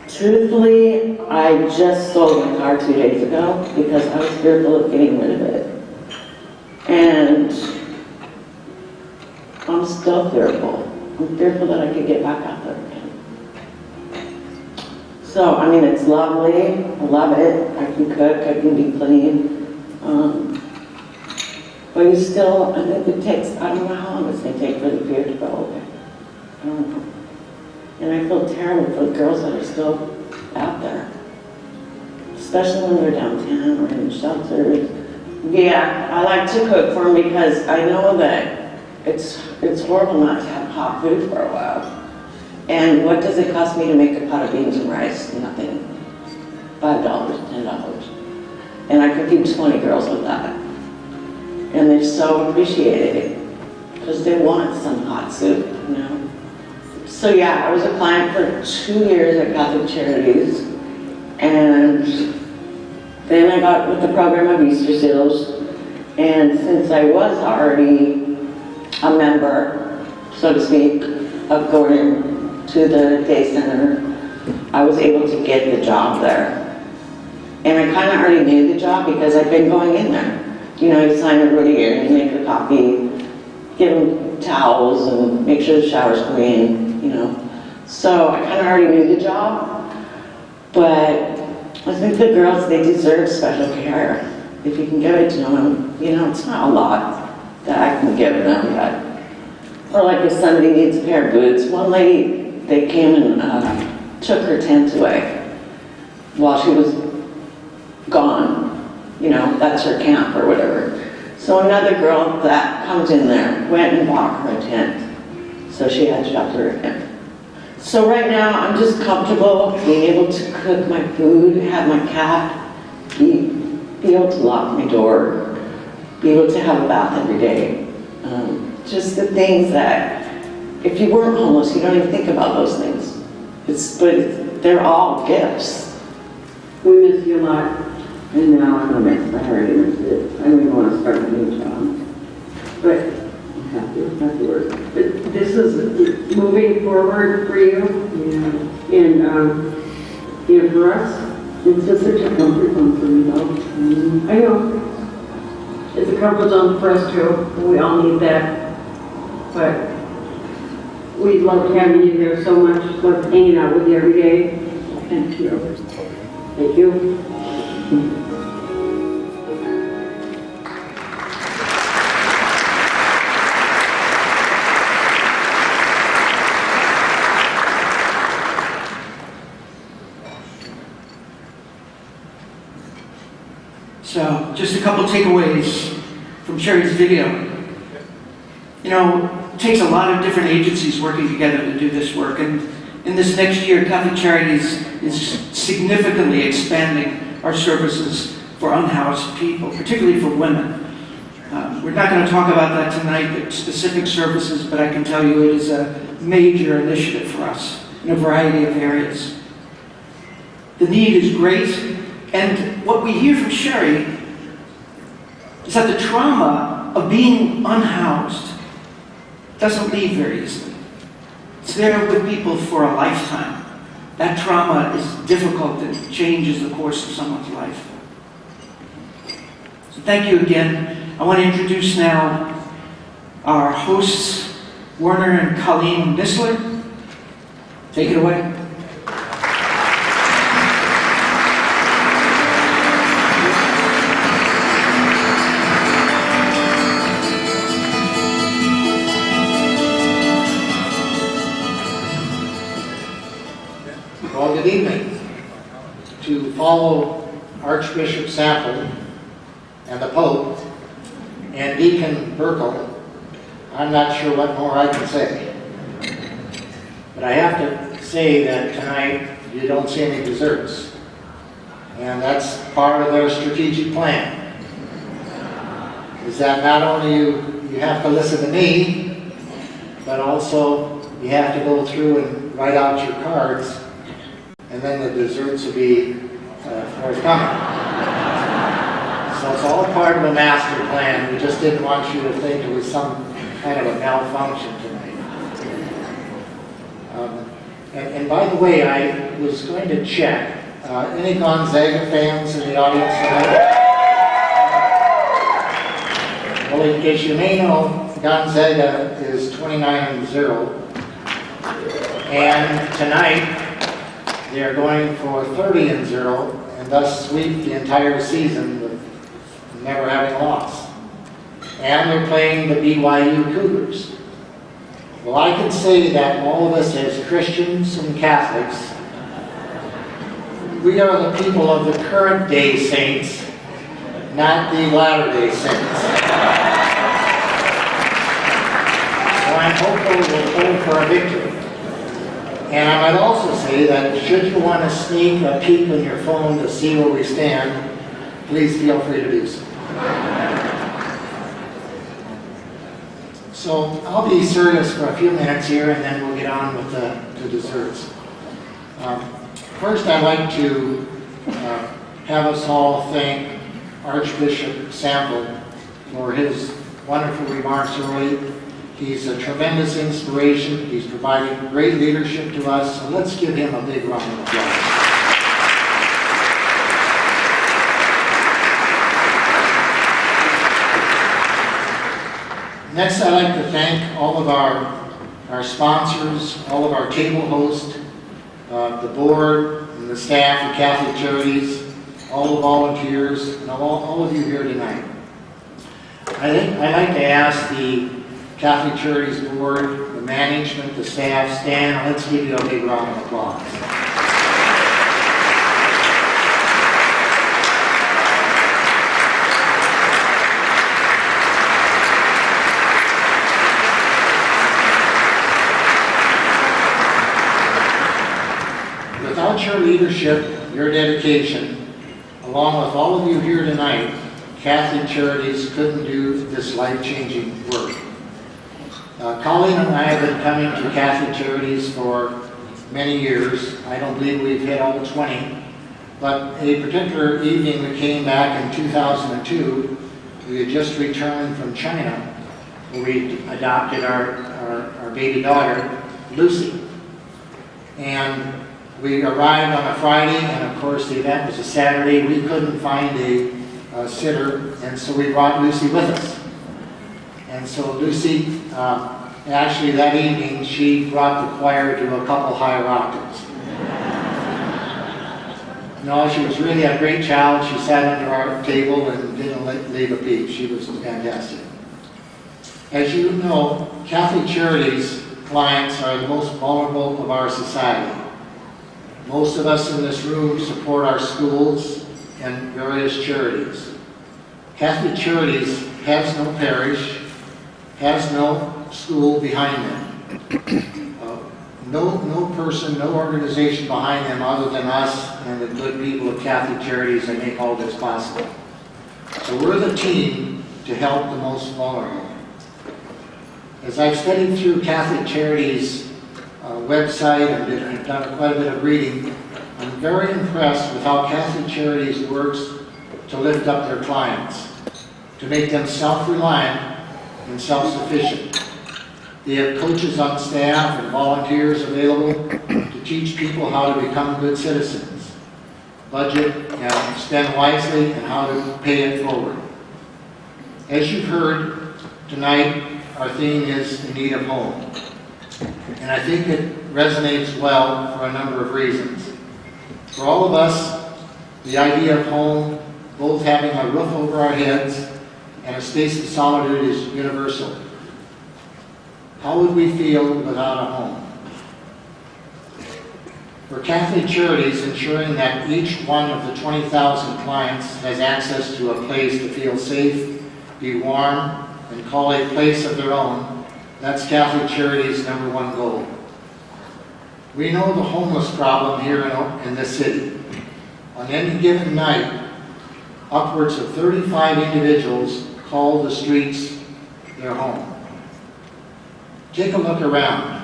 Truthfully, I just sold my car 2 days ago because I was fearful of getting rid of it. And I'm still fearful. I'm fearful that I could get back out there again. So, I mean, it's lovely. I love it. I can cook. I can be clean. But you still, I think it takes, I don't know how long it's going to take for the fear to go away. I don't know. And I feel terrible for the girls that are still out there. Especially when they're downtown or in shelters. Yeah, I like to cook for them because I know that it's horrible not to have hot food for a while. And what does it cost me to make a pot of beans and rice? Nothing. $5, $10. And I can feed 20 girls with that. And they so appreciate it because they want some hot soup, you know. So yeah, I was a client for 2 years at Catholic Charities, and then I got with the program of Easter Seals, and since I was already a member, so to speak, of going to the day center, I was able to get the job there. And I kind of already knew the job because I'd been going in there. You know, you sign everybody in, you make a copy, give them towels, and make sure the shower's clean, you know. So I kind of already knew the job, but I think the girls, they deserve special care. If you can give it to them, you know, it's not a lot that I can give them, but, or like if somebody needs a pair of boots. One lady, they came and took her tent away while she was gone. You know, that's her camp or whatever. So another girl that comes in there went and bought her a tent. So she had shelter again. So right now I'm just comfortable being able to cook my food, have my cat, be able to lock my door, be able to have a bath every day. Just the things that, if you weren't homeless, you don't even think about those things. But they're all gifts. We miss you a lot. And now I'm going to miss, I already missed it. I don't even want to start a new job. But I'm happy with my work. But this is moving forward for you. Yeah. And you know, for us, it's just such a comfort zone for me though. Mm-hmm. I know. It's a comfort zone for us too. We all need that. But we loved having you here so much. Loved hanging out with you every day. Thank you. Thank you. So, just a couple takeaways from Sherry's video. You know, it takes a lot of different agencies working together to do this work. And in this next year, Catholic Charities is significantly expanding our services for unhoused people, particularly for women. We're not going to talk about that tonight, the specific services, but I can tell you it is a major initiative for us in a variety of areas. The need is great, and what we hear from Sherry is that the trauma of being unhoused doesn't leave very easily. It's there with people for a lifetime. That trauma is difficult and changes the course of someone's life. So thank you again. I want to introduce now our hosts, Werner and Colleen Nisler. Take it away. Well, good evening. To follow Archbishop Sample and the Pope and Deacon Burkle, I'm not sure what more I can say. But I have to say that tonight you don't see any desserts. And that's part of their strategic plan. Is that not only you have to listen to me, but also you have to go through and write out your cards, and then the desserts will be forthcoming. So it's all part of a master plan. We just didn't want you to think it was some kind of a malfunction tonight. And by the way, I was going to check. Any Gonzaga fans in the audience tonight? Well, in case you may know, Gonzaga is 29-0. And tonight, they're going for 30-0, and thus sweep the entire season with never having lost. And they're playing the BYU Cougars. Well, I can say that all of us as Christians and Catholics, we are the people of the current day saints, not the latter-day saints. So I'm hopeful we'll hold for a victory. And I might also say that should you want to sneak a peek on your phone to see where we stand, please feel free to do so. So I'll be serious for a few minutes here, and then we'll get on with the desserts. First, I'd like to have us all thank Archbishop Sample for his wonderful remarks early. He's a tremendous inspiration. He's providing great leadership to us. So let's give him a big round of applause. Next, I'd like to thank all of our sponsors, all of our table hosts, the board and the staff of Catholic Charities, all the volunteers, and all of you here tonight. I'd like to ask the Catholic Charities Board, the management, the staff, stand. Let's give you a big round of applause. Without your leadership, your dedication, along with all of you here tonight, Catholic Charities couldn't do this life-changing work. Colleen and I have been coming to Catholic Charities for many years. I don't believe we've hit all 20, but a particular evening we came back in 2002. We had just returned from China, where we adopted our baby daughter, Lucy. And we arrived on a Friday, and of course the event was a Saturday. We couldn't find a sitter, and so we brought Lucy with us. And so Lucy, actually that evening, she brought the choir to a couple higher octaves. No, she was really a great child. She sat under our table and didn't leave a peep. She was fantastic. As you know, Catholic Charities clients are the most vulnerable of our society. Most of us in this room support our schools and various charities. Catholic Charities has no parish, has no school behind them. No person, no organization behind them other than us and the good people of Catholic Charities that make all this possible. So we're the team to help the most vulnerable. As I've studied through Catholic Charities' website and done quite a bit of reading, I'm very impressed with how Catholic Charities works to lift up their clients, to make them self-reliant and self-sufficient. They have coaches on staff and volunteers available to teach people how to become good citizens, budget and spend wisely, and how to pay it forward. As you've heard tonight, our theme is in need of home. And I think it resonates well for a number of reasons. For all of us, the idea of home, both having a roof over our heads and a space of solitude, is universal. How would we feel without a home? For Catholic Charities, ensuring that each one of the 20,000 clients has access to a place to feel safe, be warm, and call a place of their own, that's Catholic Charities' #1 goal. We know the homeless problem here in this city. On any given night, upwards of 35 individuals call the streets their home. Take a look around.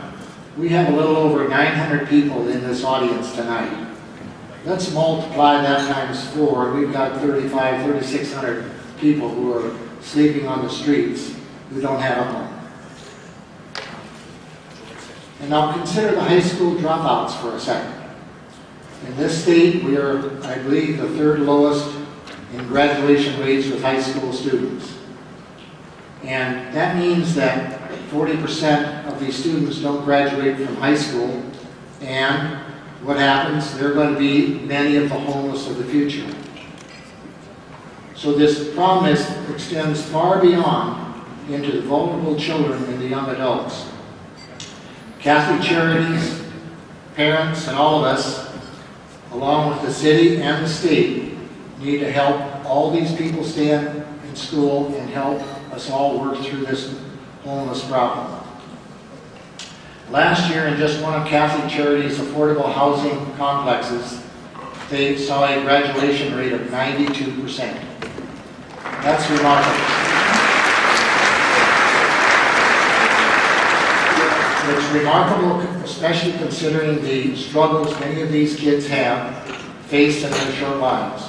We have a little over 900 people in this audience tonight. Let's multiply that times 4. We've got 3,600 people who are sleeping on the streets who don't have a home. And now consider the high school dropouts for a second. In this state, we are, I believe, the 3rd lowest in graduation rates with high school students. And that means that 40% of these students don't graduate from high school, and what happens? They're going to be many of the homeless of the future. So this problem extends far beyond into the vulnerable children and the young adults. Catholic Charities, parents, and all of us, along with the city and the state, need to help all these people stay in school and help us all work through this homeless problem. Last year, in just one of Catholic Charities' affordable housing complexes, they saw a graduation rate of 92%. That's remarkable. It's remarkable, especially considering the struggles many of these kids have faced in their short lives.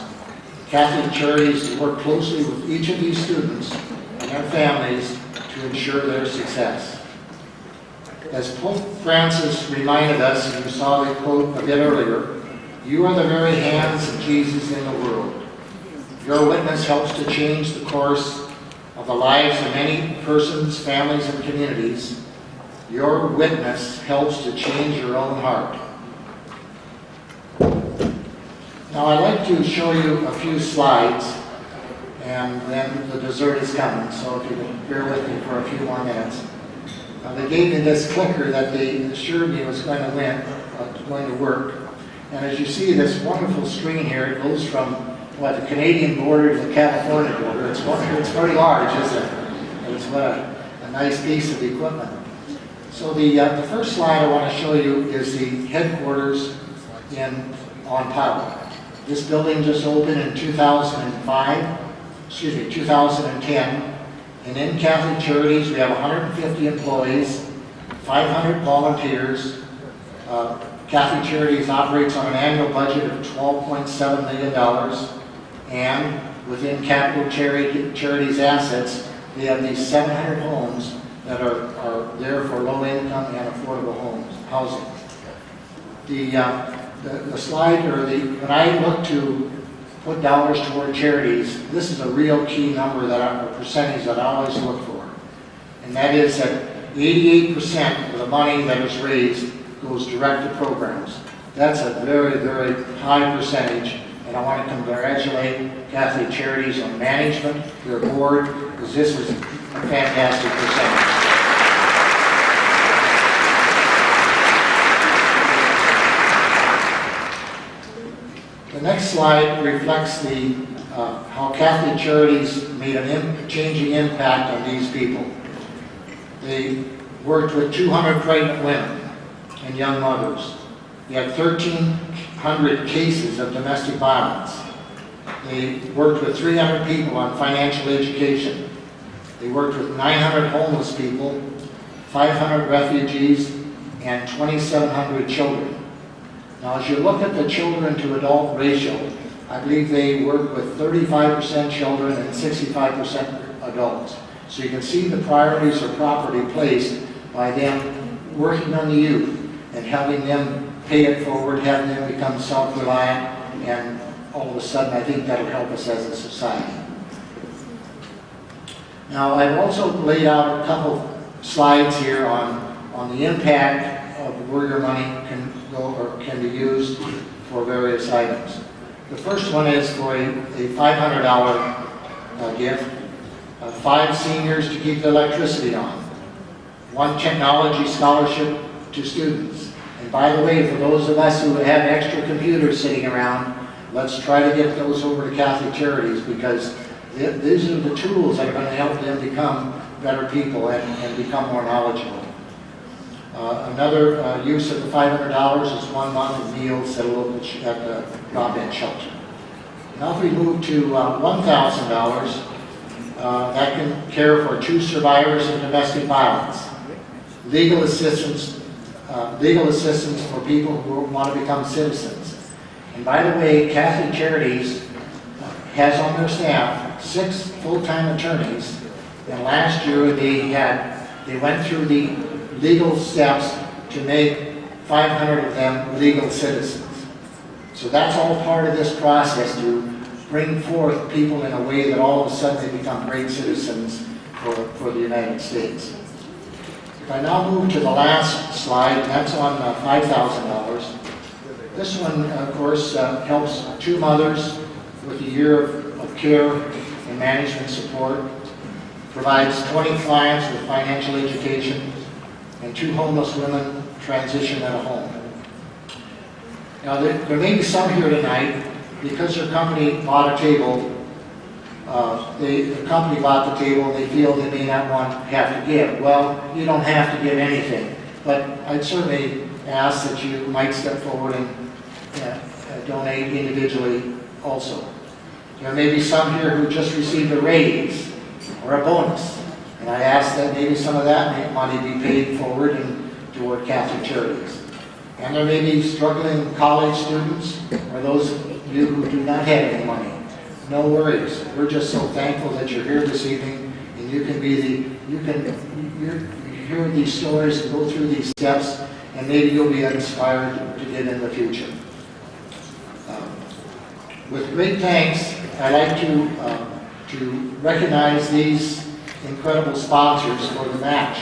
Catholic Charities work closely with each of these students and their families to ensure their success. As Pope Francis reminded us, and you saw the quote a bit earlier, "You are the very hands of Jesus in the world. Your witness helps to change the course of the lives of many persons, families, and communities. Your witness helps to change your own heart." Now I'd like to show you a few slides, and then the dessert is coming, so if you can bear with me for a few more minutes. They gave me this clicker that they assured me was going to work. And as you see this wonderful screen here, it goes from the Canadian border to the California border. It's very large, isn't it? It's what a nice piece of equipment. So the first slide I want to show you is the headquarters on Powell. This building just opened in 2010. And in Catholic Charities, we have 150 employees, 500 volunteers. Catholic Charities operates on an annual budget of $12.7 million. And within Catholic Charities assets, we have these 700 homes that are there for low income and affordable housing. The slide, when I look to put dollars toward charities, this is a real key number, a percentage that I always look for. And that is that 88% of the money that is raised goes direct to programs. That's a very, very high percentage, and I want to congratulate Catholic Charities on management, their board, because this is a fantastic percentage. The next slide reflects how Catholic Charities made a changing impact on these people. They worked with 200 pregnant women and young mothers. They had 1,300 cases of domestic violence. They worked with 300 people on financial education. They worked with 900 homeless people, 500 refugees, and 2,700 children. Now, as you look at the children to adult ratio, I believe they work with 35% children and 65% adults. So you can see the priorities are properly placed by them working on the youth and helping them pay it forward, having them become self-reliant, and all of a sudden I think that'll help us as a society. Now, I've also laid out a couple slides here on the impact of where your money can go or can be used for various items. The first one is for a $500 gift, 5 seniors to keep the electricity on, 1 technology scholarship to students. And by the way, for those of us who have extra computers sitting around, let's try to get those over to Catholic Charities, because these are the tools that are going to help them become better people and become more knowledgeable. Another use of the $500 is 1 month of meals at a local at the drop-in shelter. Now if we move to $1,000, that can care for 2 survivors of domestic violence. Legal assistance for people who want to become citizens. And by the way, Catholic Charities has on their staff 6 full-time attorneys, and last year they went through the legal steps to make 500 of them legal citizens. So that's all part of this process to bring forth people in a way that all of a sudden they become great citizens for the United States. If I now move to the last slide, that's on $5,000. This one, of course, helps 2 mothers with a year of care and management support, provides 20 clients with financial education, and 2 homeless women transition at a home. Now, there may be some here tonight, because their company bought a table, the company bought the table and they feel they may not have to give. Well, you don't have to give anything, but I'd certainly ask that you might step forward and donate individually also. There may be some here who just received a raise or a bonus, and I ask that maybe some of that money be paid forward and toward Catholic Charities. And there may be struggling college students or those of you who do not have any money. No worries. We're just so thankful that you're here this evening, and you can hear these stories and go through these steps, and maybe you'll be inspired to give in the future. With great thanks, I'd like to recognize these incredible sponsors for the match.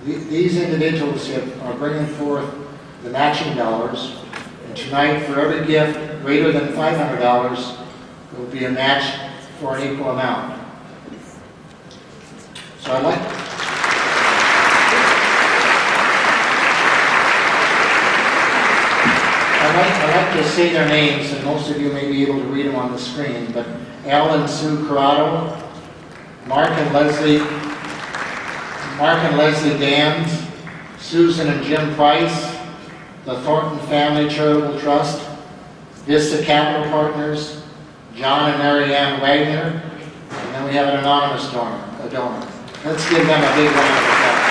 These individuals are bringing forth the matching dollars, and tonight, for every gift greater than $500, there will be a match for an equal amount. So I'd like to say their names, and most of you may be able to read them on the screen, but Al and Sue Corrado, Mark and Leslie Dams, Susan and Jim Price, the Thornton Family Charitable Trust, Vista Capital Partners, John and Mary Ann Wagner, and then we have an anonymous donor. Let's give them a big round of applause.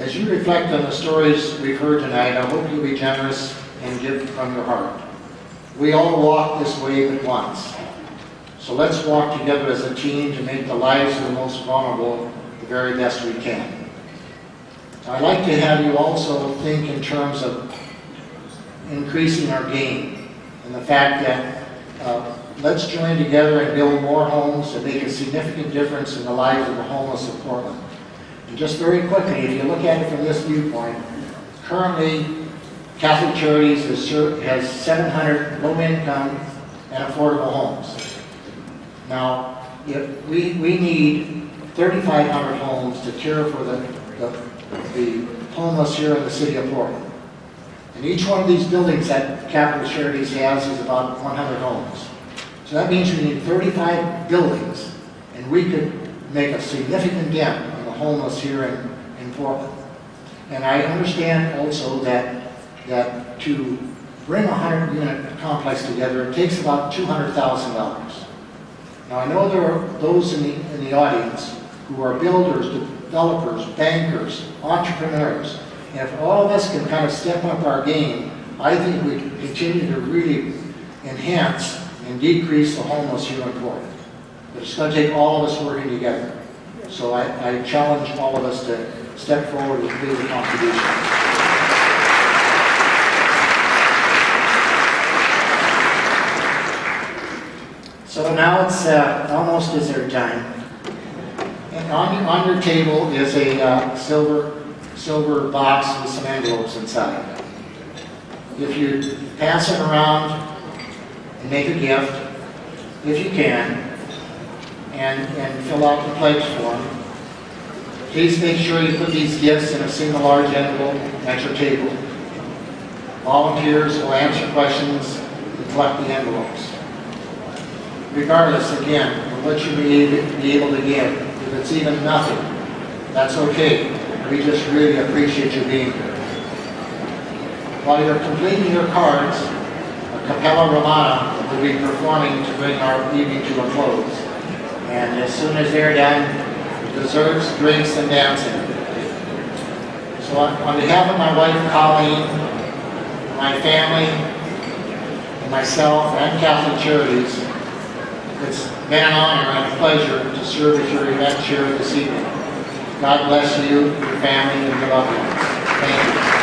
As you reflect on the stories we've heard tonight, I hope you'll be generous and give from your heart. We all walk this way but once. So let's walk together as a team to make the lives of the most vulnerable the very best we can. I'd like to have you also think in terms of increasing our gain, and the fact that let's join together and build more homes that make a significant difference in the lives of the homeless of Portland. And just very quickly, if you look at it from this viewpoint, currently Catholic Charities has 700 low-income and affordable homes. Now, we need 3,500 homes to care for the homeless here in the city of Portland. And each one of these buildings that Catholic Charities has is about 100 homes. So that means we need 35 buildings, and we could make a significant dent on the homeless here in Portland. And I understand also that to bring a 100-unit complex together, it takes about $200,000. Now I know there are those in the audience who are builders, developers, bankers, entrepreneurs, and if all of us can kind of step up our game, I think we can continue to really enhance and decrease the homeless here in Portland. But it's going to take all of us working together. So I challenge all of us to step forward with bigger contributions. So now it's almost dessert time. And on your table is a silver box with some envelopes inside. If you pass it around and make a gift, if you can, and fill out the pledge form, please make sure you put these gifts in a single large envelope at your table. Volunteers will answer questions and collect the envelopes. Regardless, again, of what you may be able to give, if it's even nothing, that's okay. We just really appreciate you being here. While you're completing your cards, a cappella romana will be performing to bring our evening to a close. And as soon as they're done, desserts, drinks, and dancing. So on behalf of my wife, Colleen, my family, and myself, and Catholic Charities, it's been an honor and a pleasure to serve as your event chair this evening. God bless you, your family, and your loved ones. Thank you.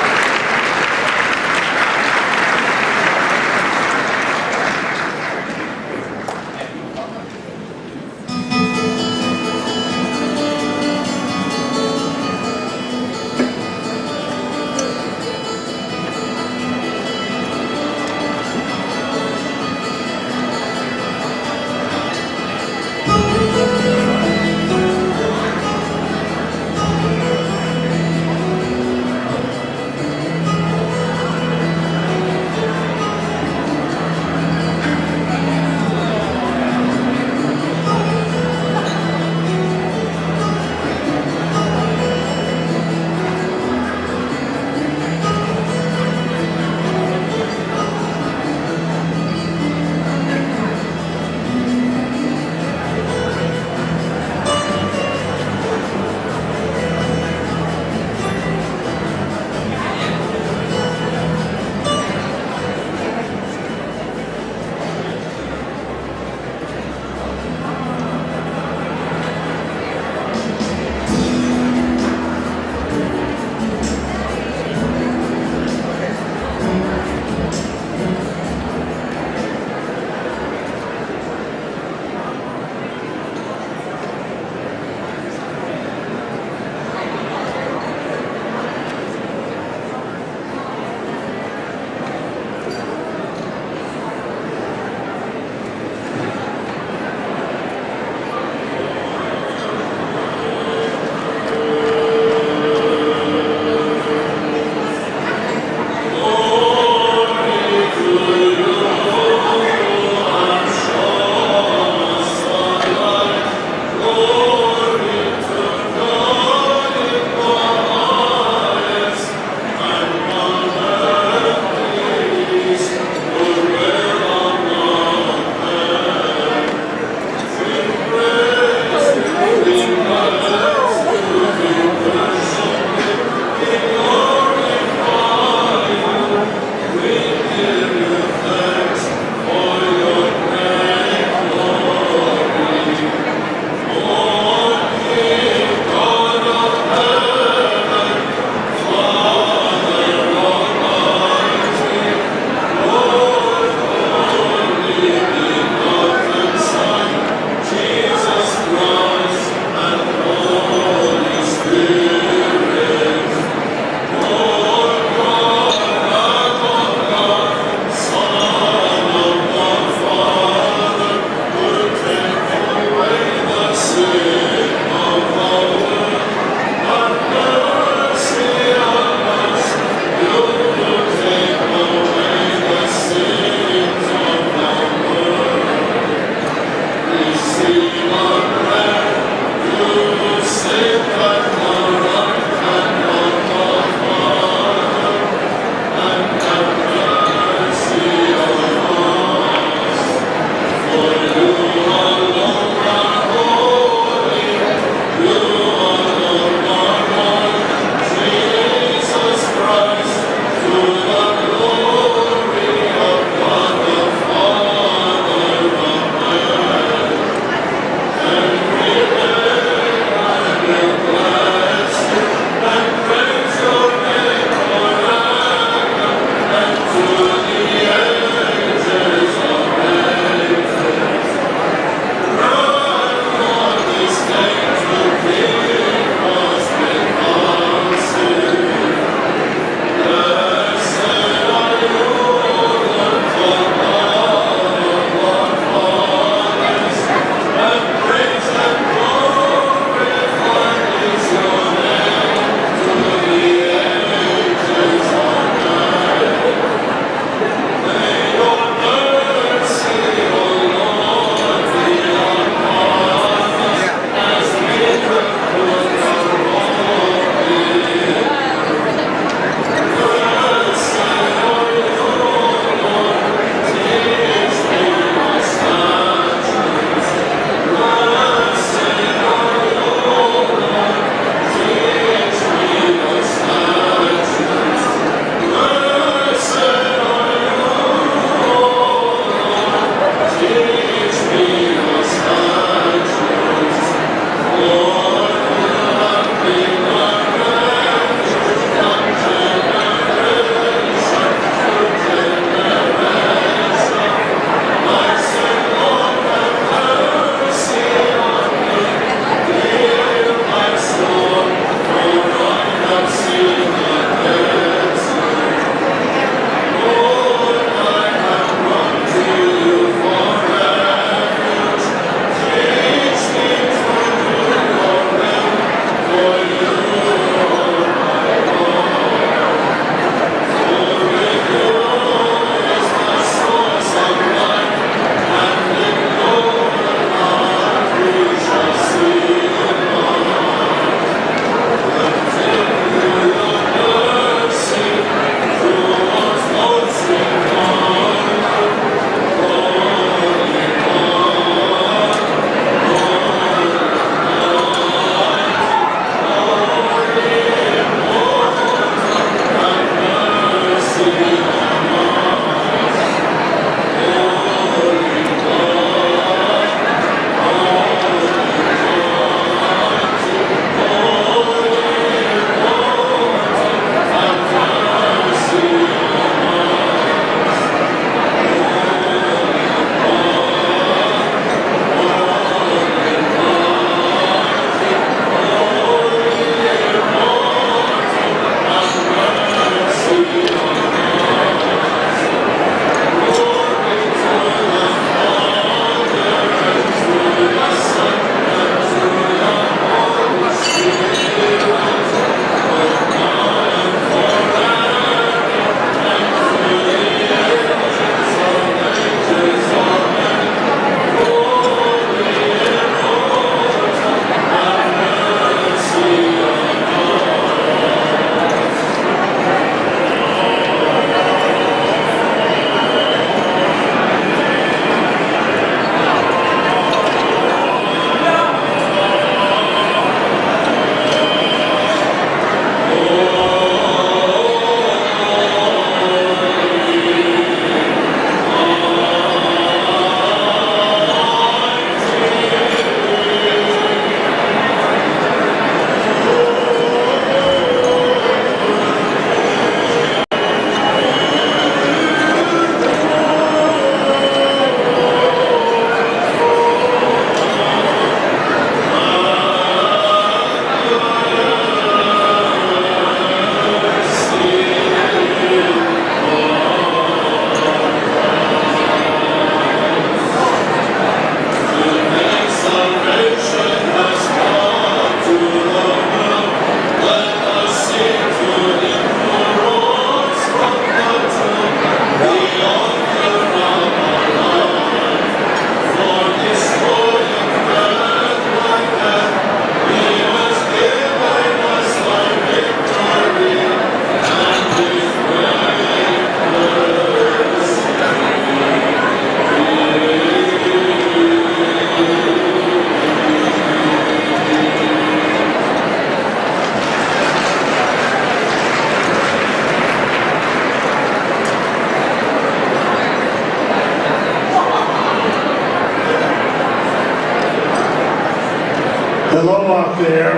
Hello out there.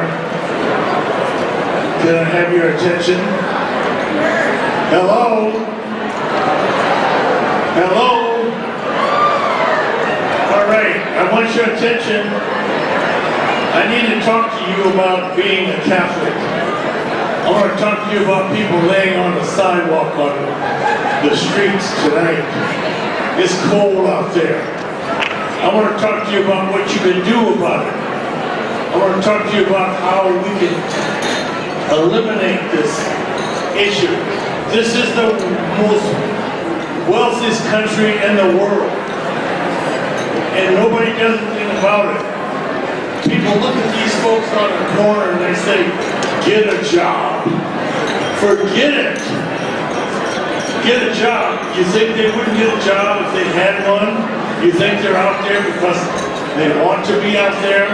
Can I have your attention? Hello? Hello? All right, I want your attention. I need to talk to you about being a Catholic. I want to talk to you about people laying on the sidewalk on the streets tonight. It's cold out there. I want to talk to you about what you can do about it. I want to talk to you about how we can eliminate this issue. This is the most wealthiest country in the world, and nobody does anything about it. People look at these folks on the corner and they say, get a job. Forget it. Get a job. You think they wouldn't get a job if they had one? You think they're out there because they want to be out there?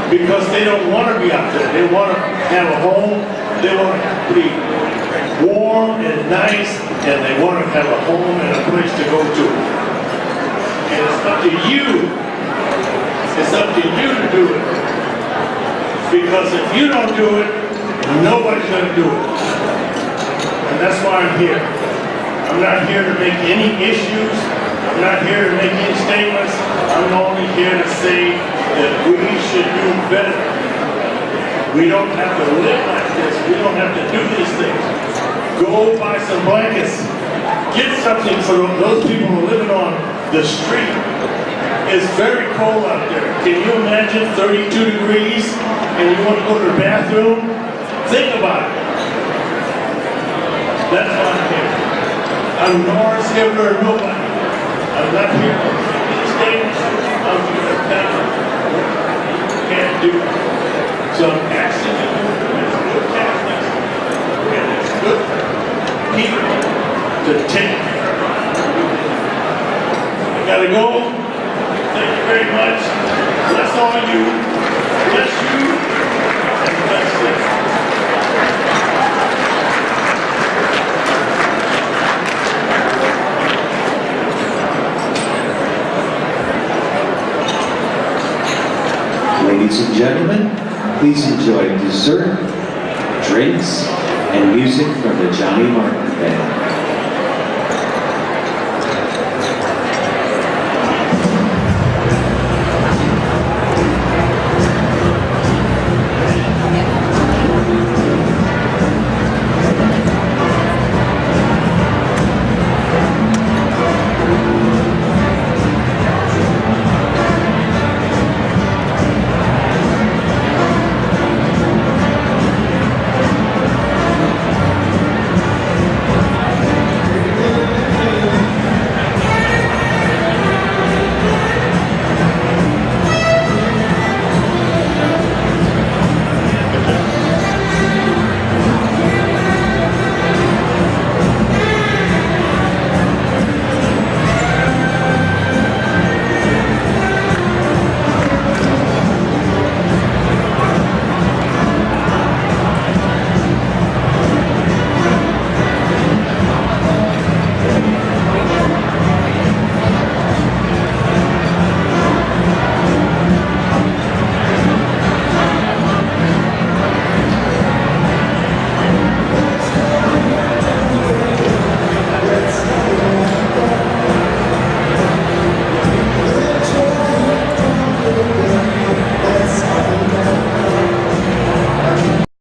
Because they don't want to be out there. They want to have a home. They want to be warm and nice, and they want to have a home and a place to go to. And it's up to you. It's up to you to do it. Because if you don't do it, nobody's going to do it. And that's why I'm here. I'm not here to make any issues. I'm not here to make any statements. I'm only here to say that we should do better. We don't have to live like this. We don't have to do these things. Go buy some blankets. Get something for those people who are living on the street. It's very cold out there. Can you imagine 32 degrees and you want to go to the bathroom? Think about it. That's why I'm here. I'm Norris Hibler, nobody. I'm not here to make any statements. I'm here to tell you what you can't do. So I'm asking you, as good Catholics, and as good people, to take care of it. I gotta go. Thank you very much. Bless all you. Bless you. And bless them. Ladies and gentlemen, please enjoy dessert, drinks, and music from the Johnny Martin Band.